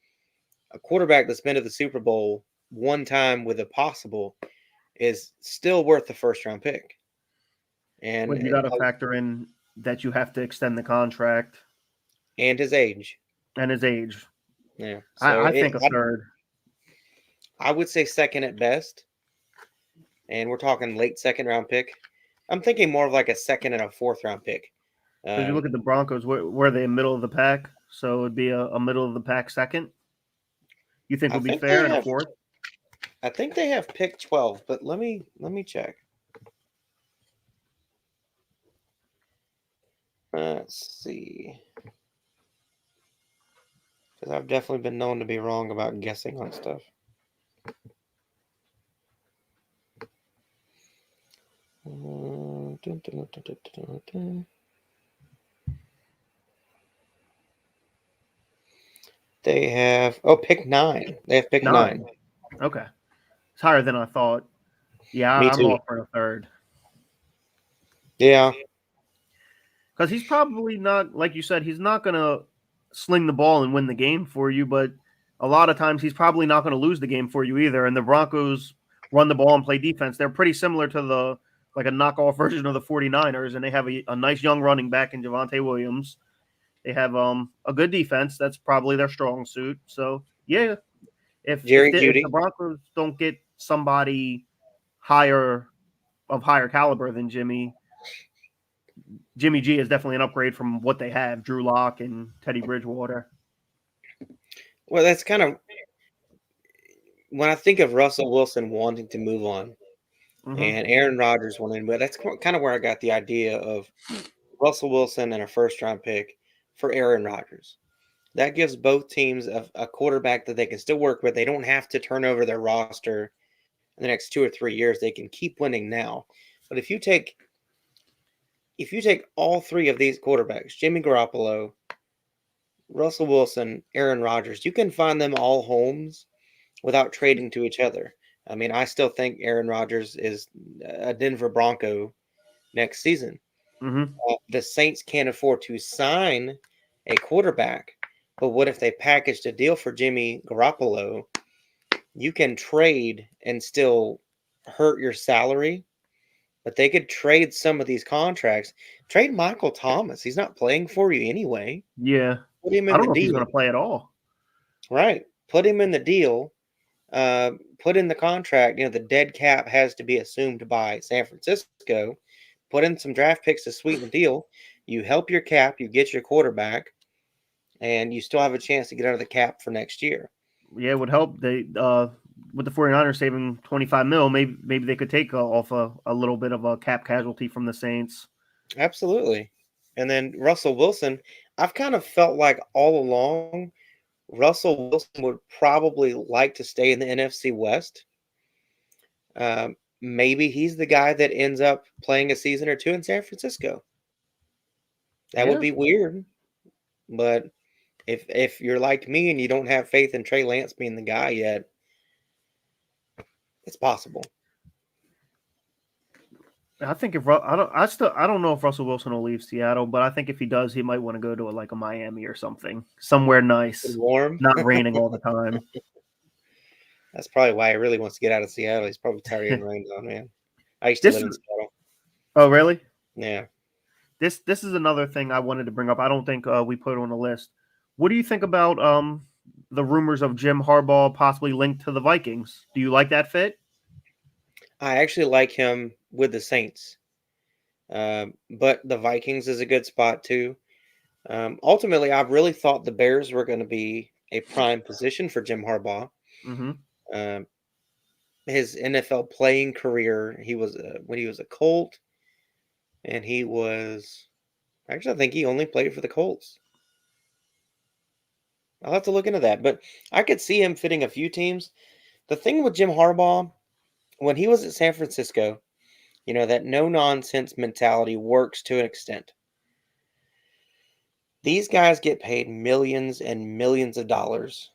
S2: a quarterback that's been to the Super Bowl one time with a possible is still worth the first-round pick. And
S3: you got to factor in that you have to extend the contract.
S2: And his age.
S3: Yeah. So I think a third.
S2: I would say second at best. And we're talking late second-round pick. I'm thinking more of like a second and a fourth-round pick.
S3: Because you look at the Broncos, where they middle of the pack, so it'd be a middle of the pack second. You think would be fair in a fourth?
S2: I think they have pick 12, but let me check. Let's see. Because I've definitely been known to be wrong about guessing on stuff. They have pick 9. They have pick 9.
S3: 9. Okay. It's higher than I thought. Yeah,
S2: Me
S3: I'm
S2: too.
S3: offering a third.
S2: Yeah.
S3: Because he's probably not, like you said, he's not going to sling the ball and win the game for you, but a lot of times he's probably not going to lose the game for you either. And the Broncos run the ball and play defense. They're pretty similar to a knockoff version of the 49ers, and they have a nice young running back in Javonte Williams. They have a good defense. That's probably their strong suit. So, yeah, if
S2: Jerry
S3: if
S2: Jeudy.
S3: the Broncos don't get somebody higher caliber than Jimmy G is definitely an upgrade from what they have, Drew Lock and Teddy Bridgewater.
S2: Well, that's kind of when I think of Russell Wilson wanting to move on and Aaron Rodgers wanting, but that's kind of where I got the idea of Russell Wilson and a first-round pick for Aaron Rodgers. That gives both teams a quarterback that they can still work with. They don't have to turn over their roster in the next 2 or 3 years. They can keep winning now. But if you take all three of these quarterbacks, Jimmy Garoppolo, Russell Wilson, Aaron Rodgers, you can find them all homes without trading to each other. I mean, I still think Aaron Rodgers is a Denver Bronco next season. The Saints can't afford to sign a quarterback, but what if they packaged a deal for Jimmy Garoppolo? You can trade and still hurt your salary, but they could trade some of these contracts. Trade Michael Thomas. He's not playing for you anyway.
S3: Yeah.
S2: Put him
S3: I
S2: in
S3: don't
S2: the
S3: know if he's
S2: deal.
S3: going to play at all.
S2: Right. Put him in the deal. Put in the contract. The dead cap has to be assumed by San Francisco. Put in some draft picks to sweeten the deal. You help your cap. You get your quarterback, and you still have a chance to get out of the cap for next year.
S3: Yeah, it would help. They with the 49ers saving $25 million, maybe they could take off a little bit of a cap casualty from the Saints.
S2: Absolutely. And then Russell Wilson, I've kind of felt like all along Russell Wilson would probably like to stay in the NFC West. Maybe he's the guy that ends up playing a season or two in San Francisco. That would
S3: Yeah.
S2: be weird. But if you're like me and you don't have faith in Trey Lance being the guy yet, it's possible.
S3: I think I don't know if Russell Wilson will leave Seattle, but I think if he does, he might want to go to a Miami or something, somewhere nice,
S2: Warm.
S3: not raining all the time.
S2: That's probably why he really wants to get out of Seattle. He's probably tired of getting rained on, man. I used to live in Seattle.
S3: Oh, really?
S2: Yeah.
S3: This is another thing I wanted to bring up. I don't think we put on the list. What do you think about the rumors of Jim Harbaugh possibly linked to the Vikings? Do you like that fit?
S2: I actually like him with the Saints. But the Vikings is a good spot too. Ultimately, I really thought the Bears were going to be a prime position for Jim Harbaugh. His NFL playing career, he was when he was a Colt, and he was actually I think he only played for the Colts. I'll have to look into that, but I could see him fitting a few teams. The thing with Jim Harbaugh, when he was at San Francisco, that no-nonsense mentality works to an extent. These guys get paid millions and millions of dollars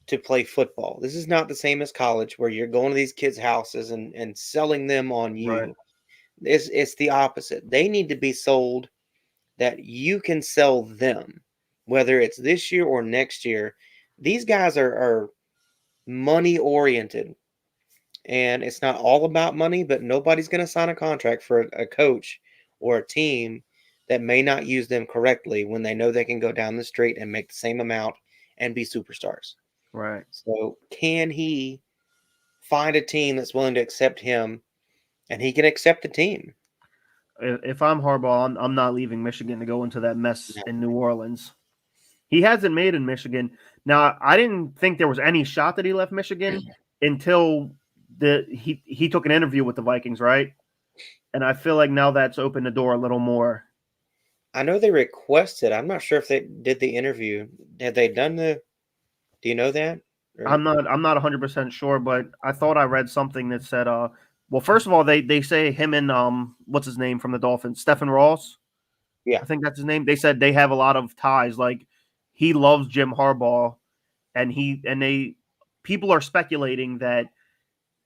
S2: to play football. This is not the same as college where you're going to these kids' houses and selling them on you.
S3: Right.
S2: It's the opposite. They need to be sold that you can sell them, whether it's this year or next year. These guys are money-oriented. And it's not all about money, but nobody's going to sign a contract for a coach or a team that may not use them correctly when they know they can go down the street and make the same amount and be superstars.
S3: Right.
S2: So can he find a team that's willing to accept him and he can accept the team?
S3: If I'm Harbaugh, I'm not leaving Michigan to go into that mess in New Orleans. He hasn't made in Michigan. Now, I didn't think there was any shot that he left Michigan until he took an interview with the Vikings, right? And I feel like now that's opened the door a little more.
S2: I know they requested. I'm not sure if they did the interview. Have they done do you know that?
S3: I'm not 100% sure, but I thought I read something that said Well, first of all, they say him and what's his name from the Dolphins, Stephen Ross.
S2: Yeah.
S3: I think that's his name. They said they have a lot of ties. Like he loves Jim Harbaugh, and they people are speculating that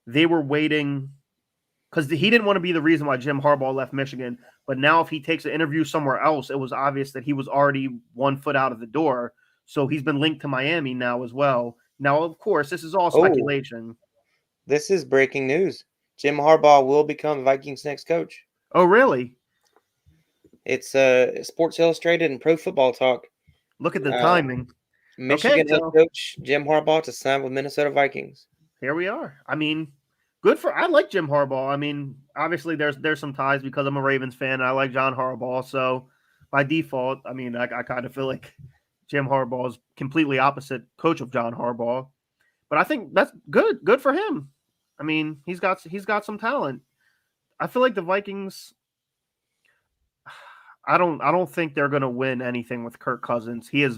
S3: they were waiting because he didn't want to be the reason why Jim Harbaugh left Michigan. But now, if he takes an interview somewhere else, it was obvious that he was already 1 foot out of the door. So he's been linked to Miami now as well. Now, of course, this is all
S2: Oh,
S3: speculation.
S2: this is breaking news. Jim Harbaugh will become Vikings' next coach.
S3: Oh, really?
S2: It's Sports Illustrated and Pro Football Talk.
S3: Look at the timing.
S2: Michigan head
S3: so
S2: coach Jim Harbaugh to sign with Minnesota Vikings.
S3: here we are. I mean, I like Jim Harbaugh. I mean, obviously there's some ties because I'm a Ravens fan. And I like John Harbaugh, so by default, I mean, I kind of feel like Jim Harbaugh is completely opposite coach of John Harbaugh. But I think that's good. Good for him. I mean, he's got some talent. I feel like the Vikings. I don't think they're going to win anything with Kirk Cousins. He is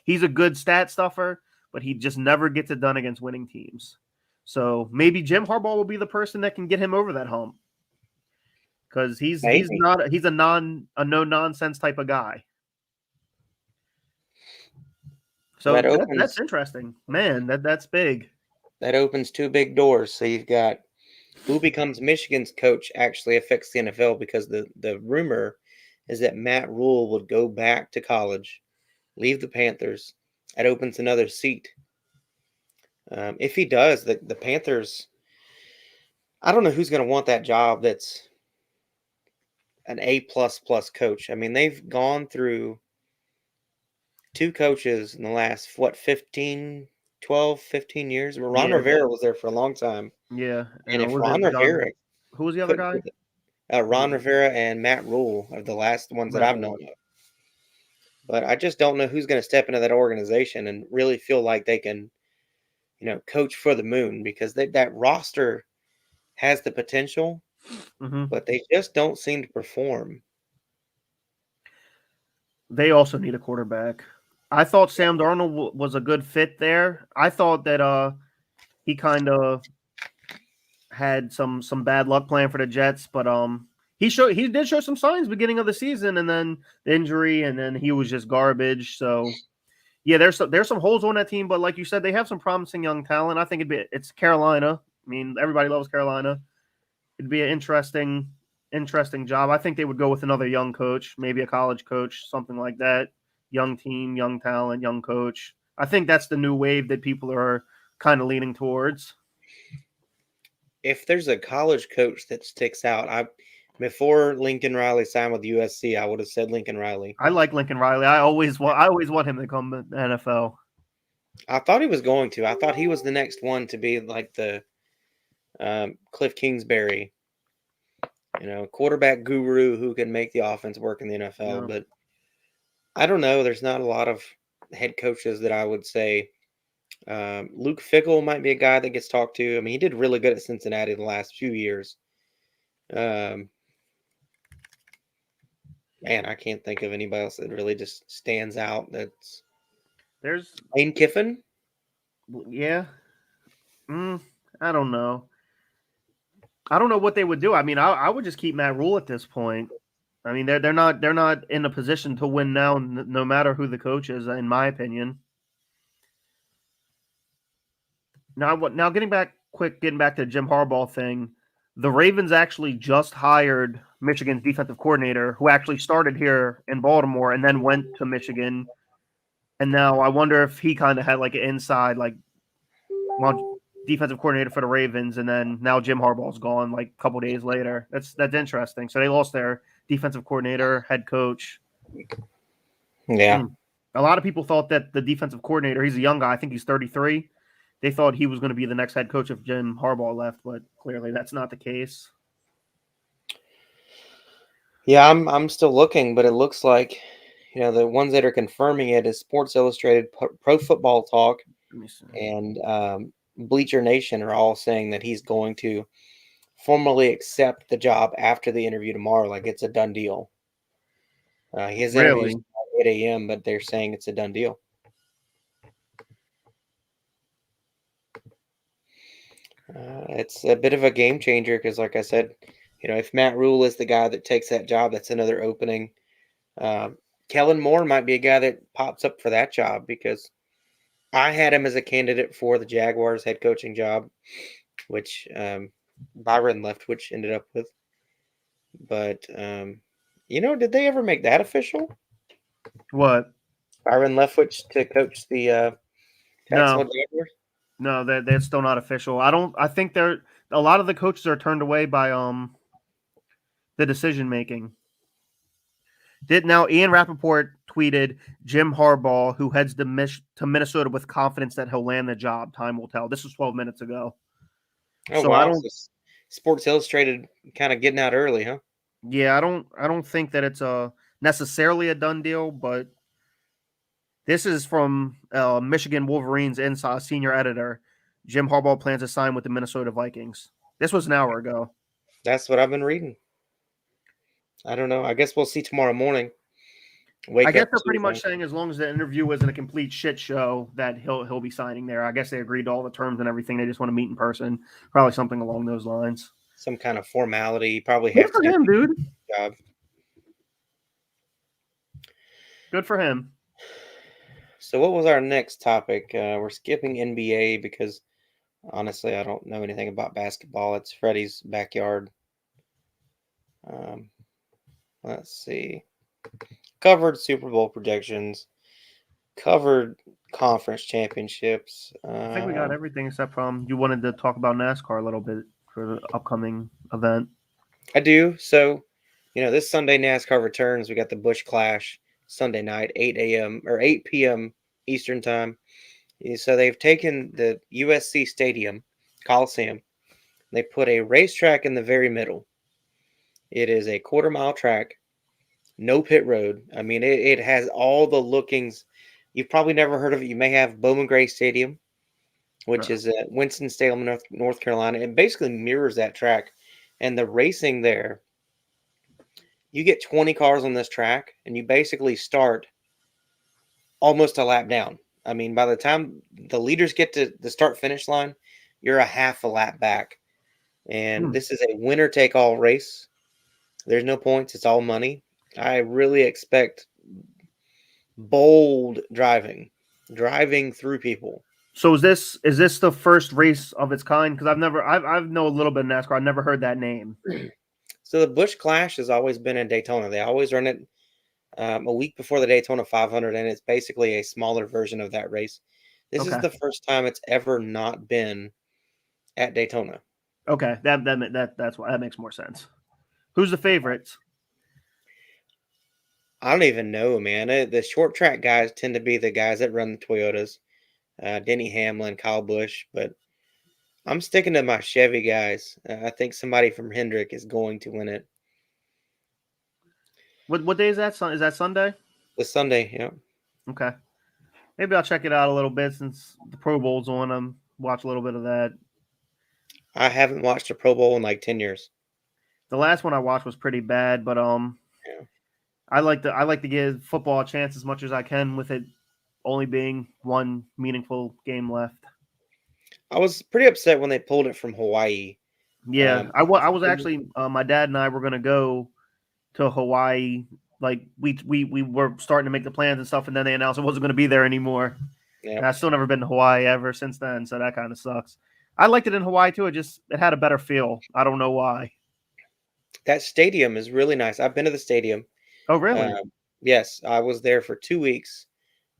S3: he's a good stat stuffer, but he just never gets it done against winning teams. So maybe Jim Harbaugh will be the person that can get him over that hump. Because he's a no nonsense type of guy. So that's interesting. Man, that's big.
S2: That opens two big doors. So you've got who becomes Michigan's coach actually affects the NFL because the rumor is that Matt Rule would go back to college, leave the Panthers. That opens another seat. If he does, the Panthers, I don't know who's going to want that job that's an A++ coach. I mean, they've gone through two coaches in the last, 15 years? Well, Ron Rivera was there for a long time.
S3: Yeah.
S2: And if Ron Rivera...
S3: Who was the other guy?
S2: Ron Rivera and Matt Rule are the last ones that I've known of. But I just don't know who's going to step into that organization and really feel like they can, coach for the moon, because that roster has the potential, but they just don't seem to perform.
S3: They also need a quarterback. I thought Sam Darnold was a good fit there. I thought that he kind of had some bad luck playing for the Jets, but he did show some signs beginning of the season, and then the injury, and then he was just garbage. So yeah, there's some holes on that team, but like you said, they have some promising young talent. I think it's Carolina. I mean, everybody loves Carolina. It'd be an interesting job. I think they would go with another young coach, maybe a college coach, something like that. Young team, young talent, young coach. I think that's the new wave that people are kind of leaning towards.
S2: If there's a college coach that sticks out, before Lincoln Riley signed with USC, I would have said Lincoln Riley.
S3: I like Lincoln Riley. I always want him to come to the NFL.
S2: I thought he was going to. I thought he was the next one to be like the Cliff Kingsbury, quarterback guru who can make the offense work in the NFL. Yeah. But I don't know. There's not a lot of head coaches that I would say. Luke Fickell might be a guy that gets talked to. I mean, he did really good at Cincinnati the last few years. Man, I can't think of anybody else that really just stands out.
S3: There's
S2: Lane Kiffin.
S3: Yeah. I don't know. I don't know what they would do. I mean, I would just keep Matt Rule at this point. I mean, they're not in a position to win now, no matter who the coach is, in my opinion. Now getting back to the Jim Harbaugh thing, the Ravens actually just hired Michigan's defensive coordinator, who actually started here in Baltimore and then went to Michigan. And now I wonder if he kind of had like an inside, defensive coordinator for the Ravens, and then now Jim Harbaugh's gone like a couple days later. That's interesting. So they lost their defensive coordinator, head coach.
S2: Yeah.
S3: A lot of people thought that the defensive coordinator, he's a young guy, I think he's 33. They thought he was going to be the next head coach if Jim Harbaugh left, but clearly that's not the case.
S2: Yeah, I'm still looking, but it looks like, the ones that are confirming it is Sports Illustrated, Pro Football Talk, and Bleacher Nation are all saying that he's going to formally accept the job after the interview tomorrow. Like it's a done deal. His interview's at 8 a.m., but they're saying it's a done deal. It's a bit of a game changer because, like I said, if Matt Rule is the guy that takes that job, that's another opening. Kellen Moore might be a guy that pops up for that job because I had him as a candidate for the Jaguars head coaching job, which Byron Leftwich ended up with. But, did they ever make that official?
S3: What?
S2: Byron Leftwich to coach the Jacksonville
S3: No,
S2: Jaguars?
S3: no, they're still not official. I think a lot of the coaches are turned away by the decision making. Now Ian Rappaport tweeted Jim Harbaugh, who heads to Minnesota with confidence that he'll land the job. Time will tell. This was 12 minutes ago.
S2: Oh,
S3: So
S2: wow.
S3: I don't.
S2: So Sports Illustrated kind of getting out early, huh?
S3: Yeah, I don't think that it's necessarily a done deal, but this is from Michigan Wolverines inside senior editor. Jim Harbaugh plans to sign with the Minnesota Vikings. This was an hour ago.
S2: That's what I've been reading. I don't know. I guess we'll see tomorrow morning.
S3: I
S2: Wake
S3: guess
S2: up
S3: they're pretty
S2: to
S3: much saying as long as the interview isn't a complete shit show, that he'll be signing there. I guess they agreed to all the terms and everything. They just want to meet in person. Probably something along those lines.
S2: some kind of formality. Probably
S3: Good
S2: have to
S3: for
S2: do
S3: him, dude.
S2: a job.
S3: Good for him.
S2: So what was our next topic? We're skipping NBA because honestly, I don't know anything about basketball. It's Freddie's backyard. Let's see. Covered Super Bowl projections. Covered conference championships.
S3: I think we got everything except from you wanted to talk about NASCAR a little bit for the upcoming event.
S2: I do. So, this Sunday NASCAR returns. We got the Busch Clash Sunday night, 8 a.m. or 8 p.m. Eastern time. So they've taken the USC Stadium, Coliseum. They put a racetrack in the very middle. It is a quarter-mile track, no pit road. I mean, it has all the lookings. You've probably never heard of it. You may have Bowman Gray Stadium, which is at Winston-Salem, North Carolina. It basically mirrors that track. And the racing there, you get 20 cars on this track, and you basically start almost a lap down. I mean, by the time the leaders get to the start-finish line, you're a half a lap back. And this is a winner-take-all race. There's no points. It's all money. I really expect bold driving through people.
S3: So is this the first race of its kind? Because I've know a little bit of NASCAR. I've never heard that name.
S2: So the Busch Clash has always been in Daytona. They always run it a week before the Daytona 500, and it's basically a smaller version of that race. This is the first time it's ever not been at Daytona.
S3: Okay, that's why that makes more sense. Who's the favorites?
S2: I don't even know, man. The short track guys tend to be the guys that run the Toyotas, Denny Hamlin, Kyle Busch, but I'm sticking to my Chevy guys. I think somebody from Hendrick is going to win it.
S3: What day is that? Is that Sunday?
S2: This Sunday, yeah.
S3: Okay. Maybe I'll check it out a little bit since the Pro Bowl's on. Watch a little bit of that.
S2: I haven't watched a Pro Bowl in like 10 years.
S3: The last one I watched was pretty bad, but
S2: Yeah.
S3: I like to give football a chance as much as I can with it only being one meaningful game left.
S2: I was pretty upset when they pulled it from Hawaii.
S3: Yeah, I was actually my dad and I were going to go to Hawaii. Like we were starting to make the plans and stuff, and then they announced it wasn't going to be there anymore.
S2: Yeah.
S3: And I've still never been to Hawaii ever since then, so that kind of sucks. I liked it in Hawaii too. It had a better feel. I don't know why.
S2: That stadium is really nice. I've been to the stadium.
S3: Oh, really?
S2: Yes, I was there for 2 weeks.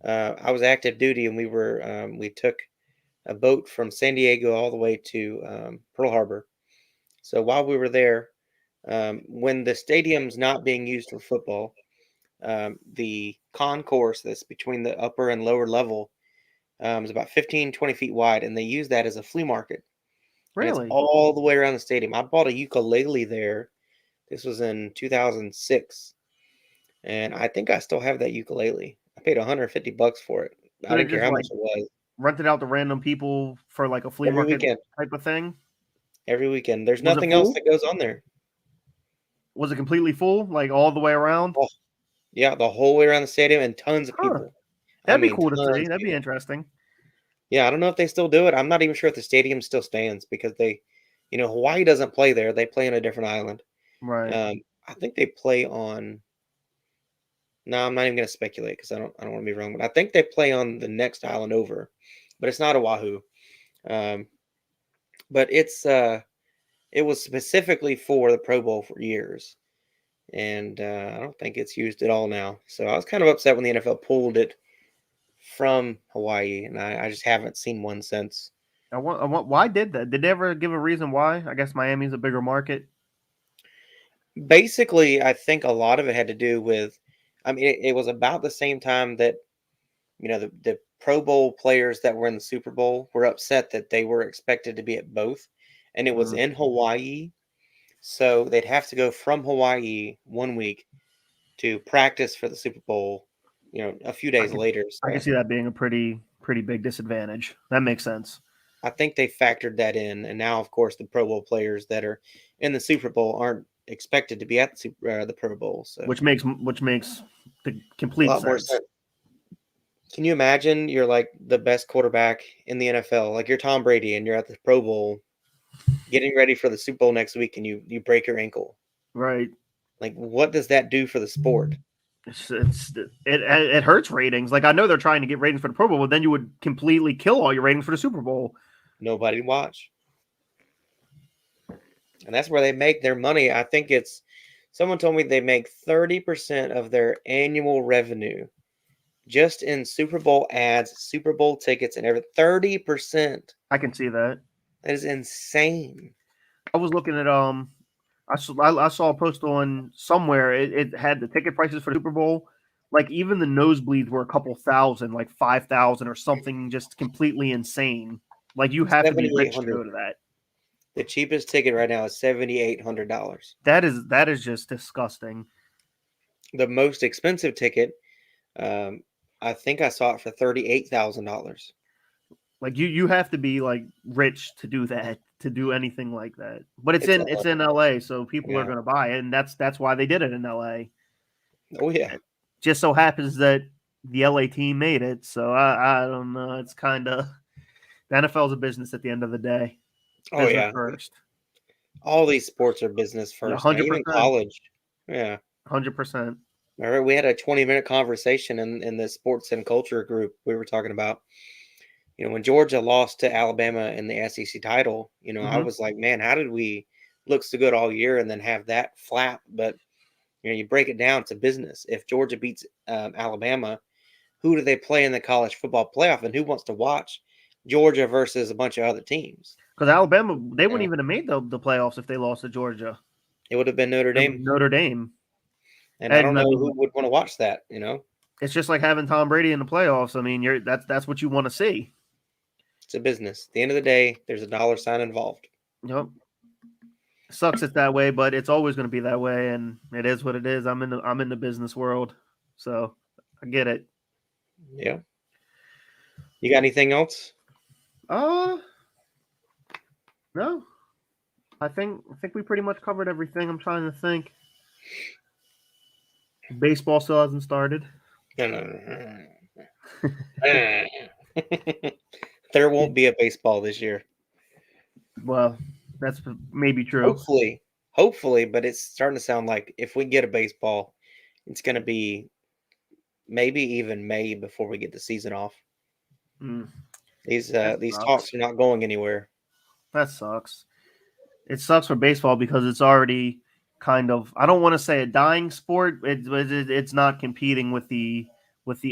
S2: I was active duty, and we took a boat from San Diego all the way to Pearl Harbor. So while we were there, when the stadium's not being used for football, the concourse that's between the upper and lower level is about 15, 20 feet wide, and they use that as a flea market. And
S3: Really?
S2: it's all the way around the stadium. I bought a ukulele there. This was in 2006. And I think I still have that ukulele. I paid $150 for it. I didn't care how much it was.
S3: Rented out to random people for like a flea
S2: Every
S3: market
S2: weekend.
S3: type of thing.
S2: Every weekend. There's
S3: Was it
S2: nothing else
S3: full?
S2: that goes on there.
S3: Was it completely full, like all the way around?
S2: Oh, yeah, the whole way around the stadium and tons of
S3: Huh.
S2: people.
S3: That'd be cool to
S2: tons
S3: see.
S2: of
S3: That'd be
S2: people.
S3: interesting.
S2: Yeah, I don't know if they still do it. I'm not even sure if the stadium still stands because Hawaii doesn't play there. They play on a different island.
S3: Right.
S2: I think they play on. No, I'm not even going to speculate because I don't want to be wrong. But I think they play on the next island over, but it's not Oahu. Um, but it was specifically for the Pro Bowl for years, and I don't think it's used at all now. So I was kind of upset when the NFL pulled it from Hawaii, and I just haven't seen one since.
S3: Why did that? Did they ever give a reason why? I guess Miami's a bigger market.
S2: Basically, I think a lot of it had to do with, I mean, it was about the same time that the Pro Bowl players that were in the Super Bowl were upset that they were expected to be at both, and it was
S3: Mm.
S2: in Hawaii, so they'd have to go from Hawaii 1 week to practice for the Super Bowl, a few days later.
S3: I can
S2: So
S3: see that being a pretty big disadvantage. That makes sense.
S2: I think they factored that in, and now, of course, the Pro Bowl players that are in the Super Bowl aren't expected to be at the Pro Bowl, so
S3: Which makes the
S2: a
S3: complete
S2: lot more
S3: sense.
S2: sense. Can you imagine you're like the best quarterback in the NFL, like you're Tom Brady, and you're at the Pro Bowl, getting ready for the Super Bowl next week, and you break your ankle?
S3: Right.
S2: Like, what does that do for the sport?
S3: It hurts ratings. Like I know they're trying to get ratings for the Pro Bowl, but then you would completely kill all your ratings for the Super Bowl.
S2: Nobody watch, and that's where they make their money. I think someone told me they make 30% of their annual revenue just in Super Bowl ads, Super Bowl tickets, and everything. 30%.
S3: I can see that.
S2: That is insane.
S3: I was looking at I saw a post on somewhere. It had the ticket prices for the Super Bowl. Like even the nosebleeds were a couple thousand, like 5,000 or something, just completely insane. Like you have to be rich to
S2: 7,800.
S3: go to that.
S2: The cheapest ticket right now is $7,800.
S3: That is just disgusting.
S2: The most expensive ticket, I think I saw it for $38,000.
S3: Like you have to be like rich to do that, to do anything like that. But
S2: It's a
S3: it's in LA, so people are
S2: Yeah.
S3: going to buy it, and that's why they did it in LA.
S2: Oh yeah.
S3: Just so happens that the LA team made it, so I don't know. It's kind of the NFL is a business at the end of the day.
S2: Oh
S3: Business
S2: yeah.
S3: first.
S2: All these sports are business
S3: Yeah,
S2: first now, even
S3: 100%,
S2: college. Yeah.
S3: 100%.
S2: All right, we had a 20-minute conversation in the sports and culture group. We were talking about, when Georgia lost to Alabama in the SEC title, I
S3: Hmm.
S2: was like, man, how did we look so good all year and then have that flap? But you break it down, it's a business. If Georgia beats Alabama, who do they play in the college football playoff, and who wants to watch Georgia versus a bunch of other teams?
S3: Because Alabama, they
S2: You
S3: wouldn't
S2: know,
S3: even have made the playoffs if they lost to Georgia.
S2: it would have been Notre
S3: It was
S2: Dame,
S3: Notre Dame,
S2: and I don't
S3: and I
S2: know
S3: mean,
S2: who would want to watch that.
S3: it's just like having Tom Brady in the playoffs. I mean, that's what you want to see.
S2: It's a business. At the end of the day, there's a dollar sign involved.
S3: Yep. Sucks it's that way, but it's always going to be that way, and it is what it is. I'm in the business world, so I get it.
S2: Yeah. You got anything else?
S3: Uh no. I think we pretty much covered everything. I'm trying to think. Baseball still hasn't started.
S2: No. There won't be a baseball this year.
S3: Well, that's maybe true.
S2: Hopefully, but it's starting to sound like if we get a baseball, it's going to be maybe even May before we get the season off.
S3: Mm,
S2: These
S3: that
S2: these
S3: sucks.
S2: talks are not going anywhere.
S3: That sucks. It sucks for baseball because it's already kind of, I don't want to say a dying sport. It's not competing with the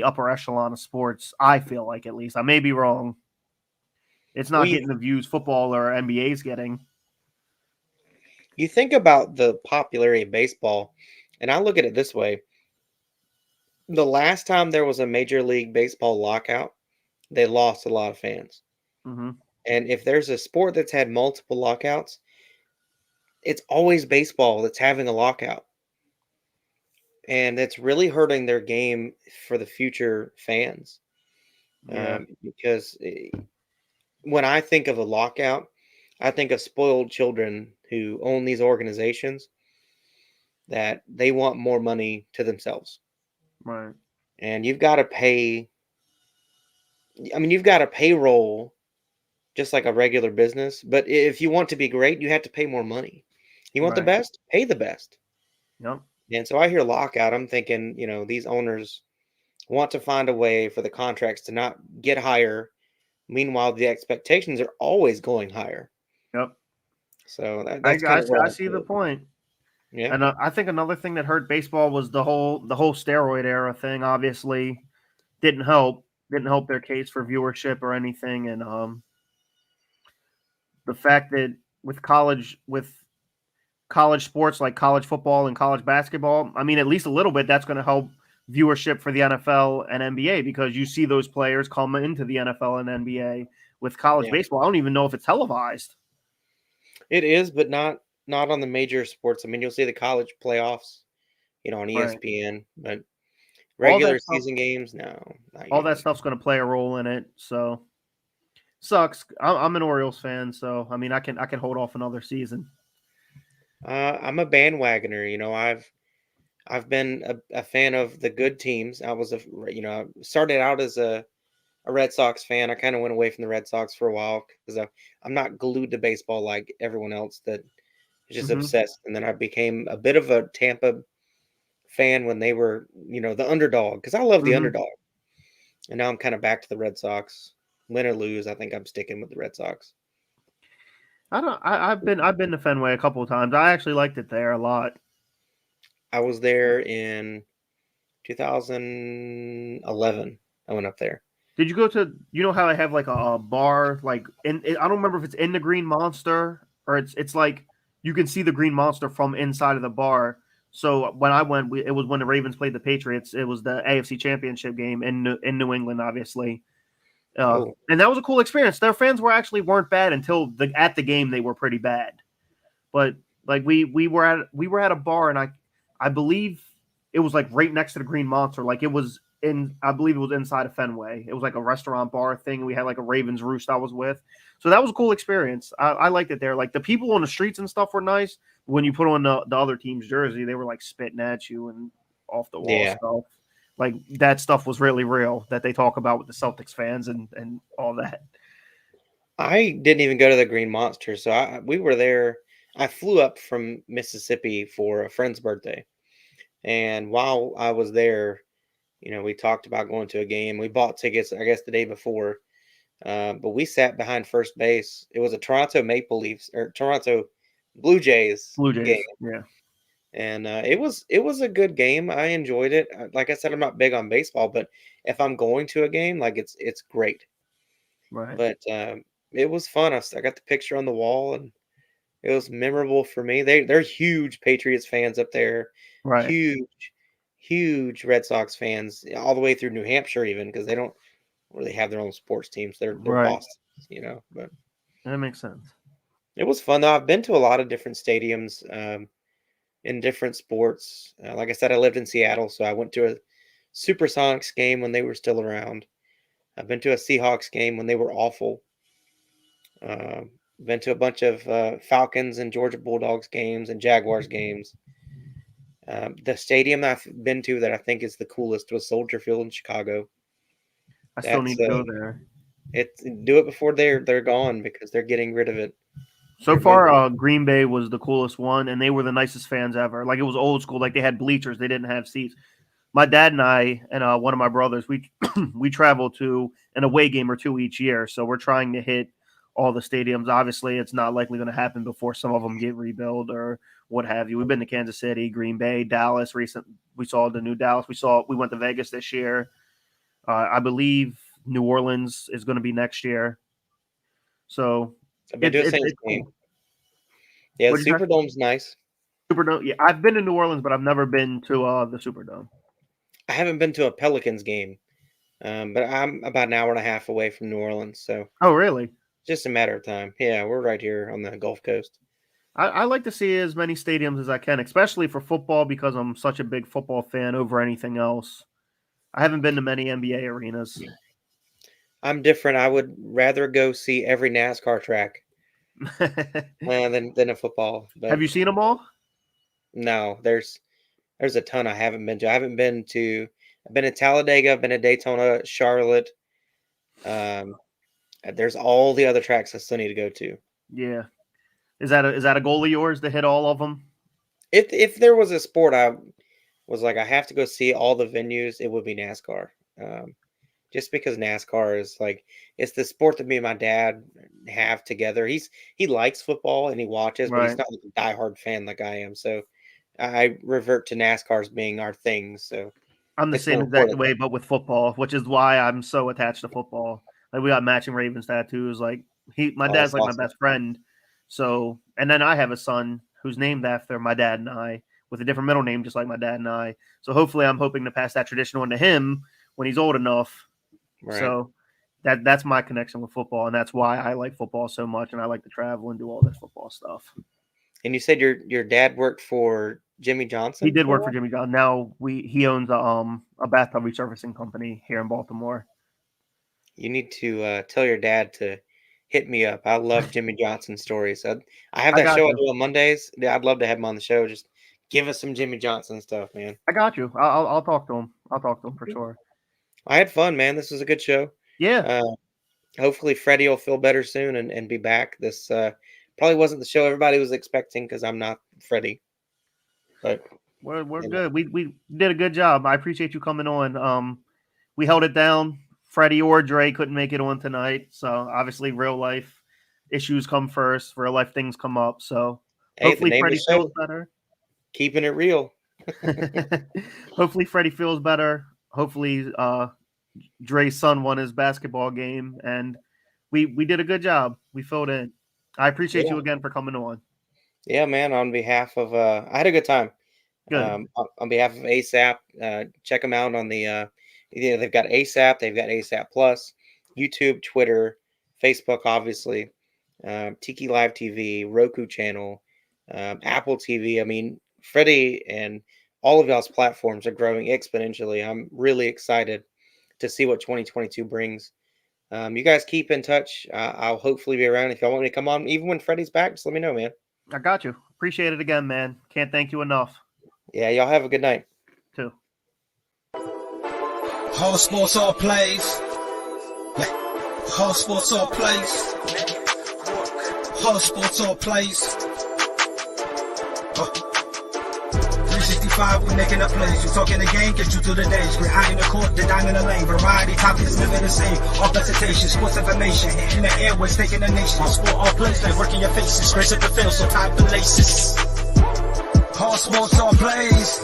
S3: upper echelon of sports. I feel like, at least I may be wrong. It's not
S2: Well,
S3: getting the views football or NBA is getting.
S2: you think about the popularity of baseball, and I look at it this way: the last time there was a Major League Baseball lockout, they lost a lot of fans.
S3: Mm-hmm.
S2: And if there's a sport that's had multiple lockouts, it's always baseball that's having a lockout. And it's really hurting their game for the future fans.
S3: Yeah,
S2: Because when I think of a lockout, I think of spoiled children who own these organizations that they want more money to themselves.
S3: right.
S2: And you've got to pay I mean, you've got a payroll just like a regular business, but if you want to be great, you have to pay more money. You want the
S3: Right.
S2: best? Pay the best.
S3: Yep.
S2: And so I hear lockout. I'm thinking, these owners want to find a way for the contracts to not get higher. Meanwhile, the expectations are always going higher.
S3: Yep.
S2: So
S3: I,
S2: that's kind
S3: I,
S2: of where
S3: I
S2: I
S3: see the
S2: feel.
S3: point.
S2: Yeah.
S3: And I think another thing that hurt baseball was the whole steroid era thing. Obviously, didn't help their case for viewership or anything. And the fact that with college sports like college football and college basketball, I mean, at least a little bit, that's going to help viewership for the NFL and NBA because you see those players come into the NFL and NBA. With college
S2: Yeah.
S3: baseball, I don't even know if it's televised.
S2: It is, but not on the major sports. I mean, you'll see the college playoffs, on
S3: Right.
S2: ESPN, but
S3: All
S2: regular
S3: that stuff,
S2: season games, no, not
S3: all that
S2: usually.
S3: stuff's going to play a role in it. So sucks. I'm an Orioles fan, so I mean, I can hold off another season.
S2: I'm a bandwagoner. I've been a fan of the good teams. I was I started out as a Red Sox fan. I kind of went away from the Red Sox for a while because I'm not glued to baseball like everyone else that is just
S3: Hmm.
S2: obsessed. And then I became a bit of a Tampa fan when they were, the underdog because I love the
S3: Hmm.
S2: underdog. And now I'm kind of back to the Red Sox. Win or lose, I think I'm sticking with the Red Sox.
S3: I don't. I've been to Fenway a couple of times. I actually liked it there a lot.
S2: I was there in 2011. I went up there.
S3: Did you go to? You know how I have like a bar like I don't remember if it's in the Green Monster or it's like you can see the Green Monster from inside of the bar. So when I went, it was when the Ravens played the Patriots. It was the AFC Championship game in New England, obviously.
S2: Oh,
S3: And that was a cool experience. Their fans weren't bad until at the game they were pretty bad. But like we were at a bar and I believe it was like right next to the Green Monster. Like it was I believe it was inside of Fenway. It was like a restaurant bar thing. We had like a Ravens Roost I was with. So that was a cool experience. I liked it there. Like the people on the streets and stuff were nice. When you put on the other team's jersey, they were like spitting at you and off the wall
S2: yeah.
S3: stuff. Like that stuff was really real that they talk about with the Celtics fans and all that.
S2: I didn't even go to the Green Monster, so we were there. I flew up from Mississippi for a friend's birthday, and while I was there, we talked about going to a game. We bought tickets, I guess, the day before, but we sat behind first base. It was a Toronto Maple Leafs or Toronto Blue Jays
S3: Blue
S2: game,
S3: Jays, yeah,
S2: and it was a good game. I enjoyed it. Like I said, I'm not big on baseball, but if I'm going to a game, like it's great.
S3: right,
S2: But it was fun. I got the picture on the wall, and it was memorable for me. They're huge Patriots fans up there,
S3: right,
S2: huge, huge Red Sox fans, all the way through New Hampshire, even because they don't really have their own sports teams. They're
S3: right.
S2: Boston, But
S3: That makes sense.
S2: it was fun though. I've been to a lot of different stadiums in different sports. Like I said, I lived in Seattle, so I went to a Supersonics game when they were still around. I've been to a Seahawks game when they were awful. Uh, been to a bunch of Falcons and Georgia Bulldogs games and Jaguars games. The stadium I've been to that I think is the coolest was Soldier Field in Chicago.
S3: I still
S2: That's
S3: need to go there.
S2: do it before they're gone because they're getting rid of it.
S3: So
S2: They're
S3: far,
S2: moving.
S3: Green Bay was the coolest one, and they were the nicest fans ever. Like it was old school. Like they had bleachers. They didn't have seats. My dad and I and one of my brothers, we we travel to an away game or two each year. So we're trying to hit all the stadiums. Obviously, it's not likely going to happen before some of them get rebuilt or what have you. We've been to Kansas City, Green Bay, Dallas. We saw the new Dallas. We went to Vegas this year. I believe New Orleans is going to be next year. So
S2: I've been
S3: it's
S2: to a
S3: it's
S2: Saints
S3: it's
S2: game.
S3: cool.
S2: Yeah, the
S3: What did you say?
S2: Superdome's nice.
S3: Superdome. Yeah, I've been to New Orleans, but I've never been to the Superdome.
S2: I haven't been to a Pelicans game, but I'm about an hour and a half away from New Orleans, so
S3: Oh, really?
S2: just a matter of time. Yeah, we're right here on the Gulf Coast.
S3: I like to see as many stadiums as I can, especially for football because I'm such a big football fan over anything else. I haven't been to many NBA arenas.
S2: I'm different. I would rather go see every NASCAR track than a football.
S3: Have
S2: But
S3: you seen them all?
S2: no, there's a ton I haven't been to. I've been to Talladega, I've been to Daytona, Charlotte, There's all the other tracks I still need to go to.
S3: Yeah. Is that a goal of yours to hit all of them?
S2: If there was a sport I was like I have to go see all the venues, it would be NASCAR. Just because NASCAR is like it's the sport that me and my dad have together. He likes football and he watches, but he's
S3: Right.
S2: not like a diehard fan like I am. So I revert to NASCAR as being our thing. So
S3: I'm the
S2: it's more
S3: same exact
S2: important.
S3: way, but with football, which is why I'm so attached to football. Like we got matching Ravens tattoos. Like my
S2: Oh,
S3: dad's
S2: that's
S3: like my
S2: awesome.
S3: best friend. So, and then I have a son who's named after my dad and I, with a different middle name, just like my dad and I. So hopefully, I'm hoping to pass that tradition on to him when he's old enough.
S2: Right.
S3: So that's my connection with football, and that's why I like football so much, and I like to travel and do all this football stuff.
S2: And you said your dad worked for Jimmy Johnson?
S3: He did work for Jimmy John. Now he owns a bathtub resurfacing company here in Baltimore.
S2: You need to tell your dad to hit me up. I love Jimmy Johnson stories. I have
S3: I
S2: that
S3: got
S2: show I
S3: you.
S2: do on Mondays. Yeah, I'd love to have him on the show. Just give us some Jimmy Johnson stuff, man.
S3: I got you. I'll talk to him. I'll talk to him for sure.
S2: I had fun, man. This was a good show.
S3: Yeah.
S2: Hopefully Freddie will feel better soon and be back. This probably wasn't the show everybody was expecting because I'm not Freddie. But
S3: We're good. We did a good job. I appreciate you coming on. We held it down. Freddie or Dre couldn't make it on tonight. So obviously real life issues come first. Real life things come up. So hopefully Freddie feels better.
S2: Keeping it real.
S3: Hopefully Freddie feels better. Hopefully Dre's son won his basketball game, and we did a good job. We filled in. I appreciate you again for coming on.
S2: Yeah, man. On behalf of, I had a good time.
S3: Good.
S2: On behalf of ASAP, check them out on the. They've got ASAP. They've got ASAP Plus, YouTube, Twitter, Facebook, obviously, Tiki Live TV, Roku channel, Apple TV. I mean, Freddie and all of y'all's platforms are growing exponentially. I'm really excited to see what 2022 brings. You guys keep in touch. I'll hopefully be around if y'all want me to come on. Even when Freddie's back, just let me know, man.
S3: I got you. Appreciate it again, man. Can't thank you enough.
S2: Yeah, y'all have a good night.
S3: Too.
S1: Whole sports all plays. Whole sports all plays. Whole sports all plays. 365, we making up plays. You talking the game, get you through the days. We're high in the court, the dime in the lane. Variety topics, living the same. All presentation, sports information. In the airways, taking the nation. Sport all plays, like working your faces. Grace at the field, so tie the laces. All sports all plays.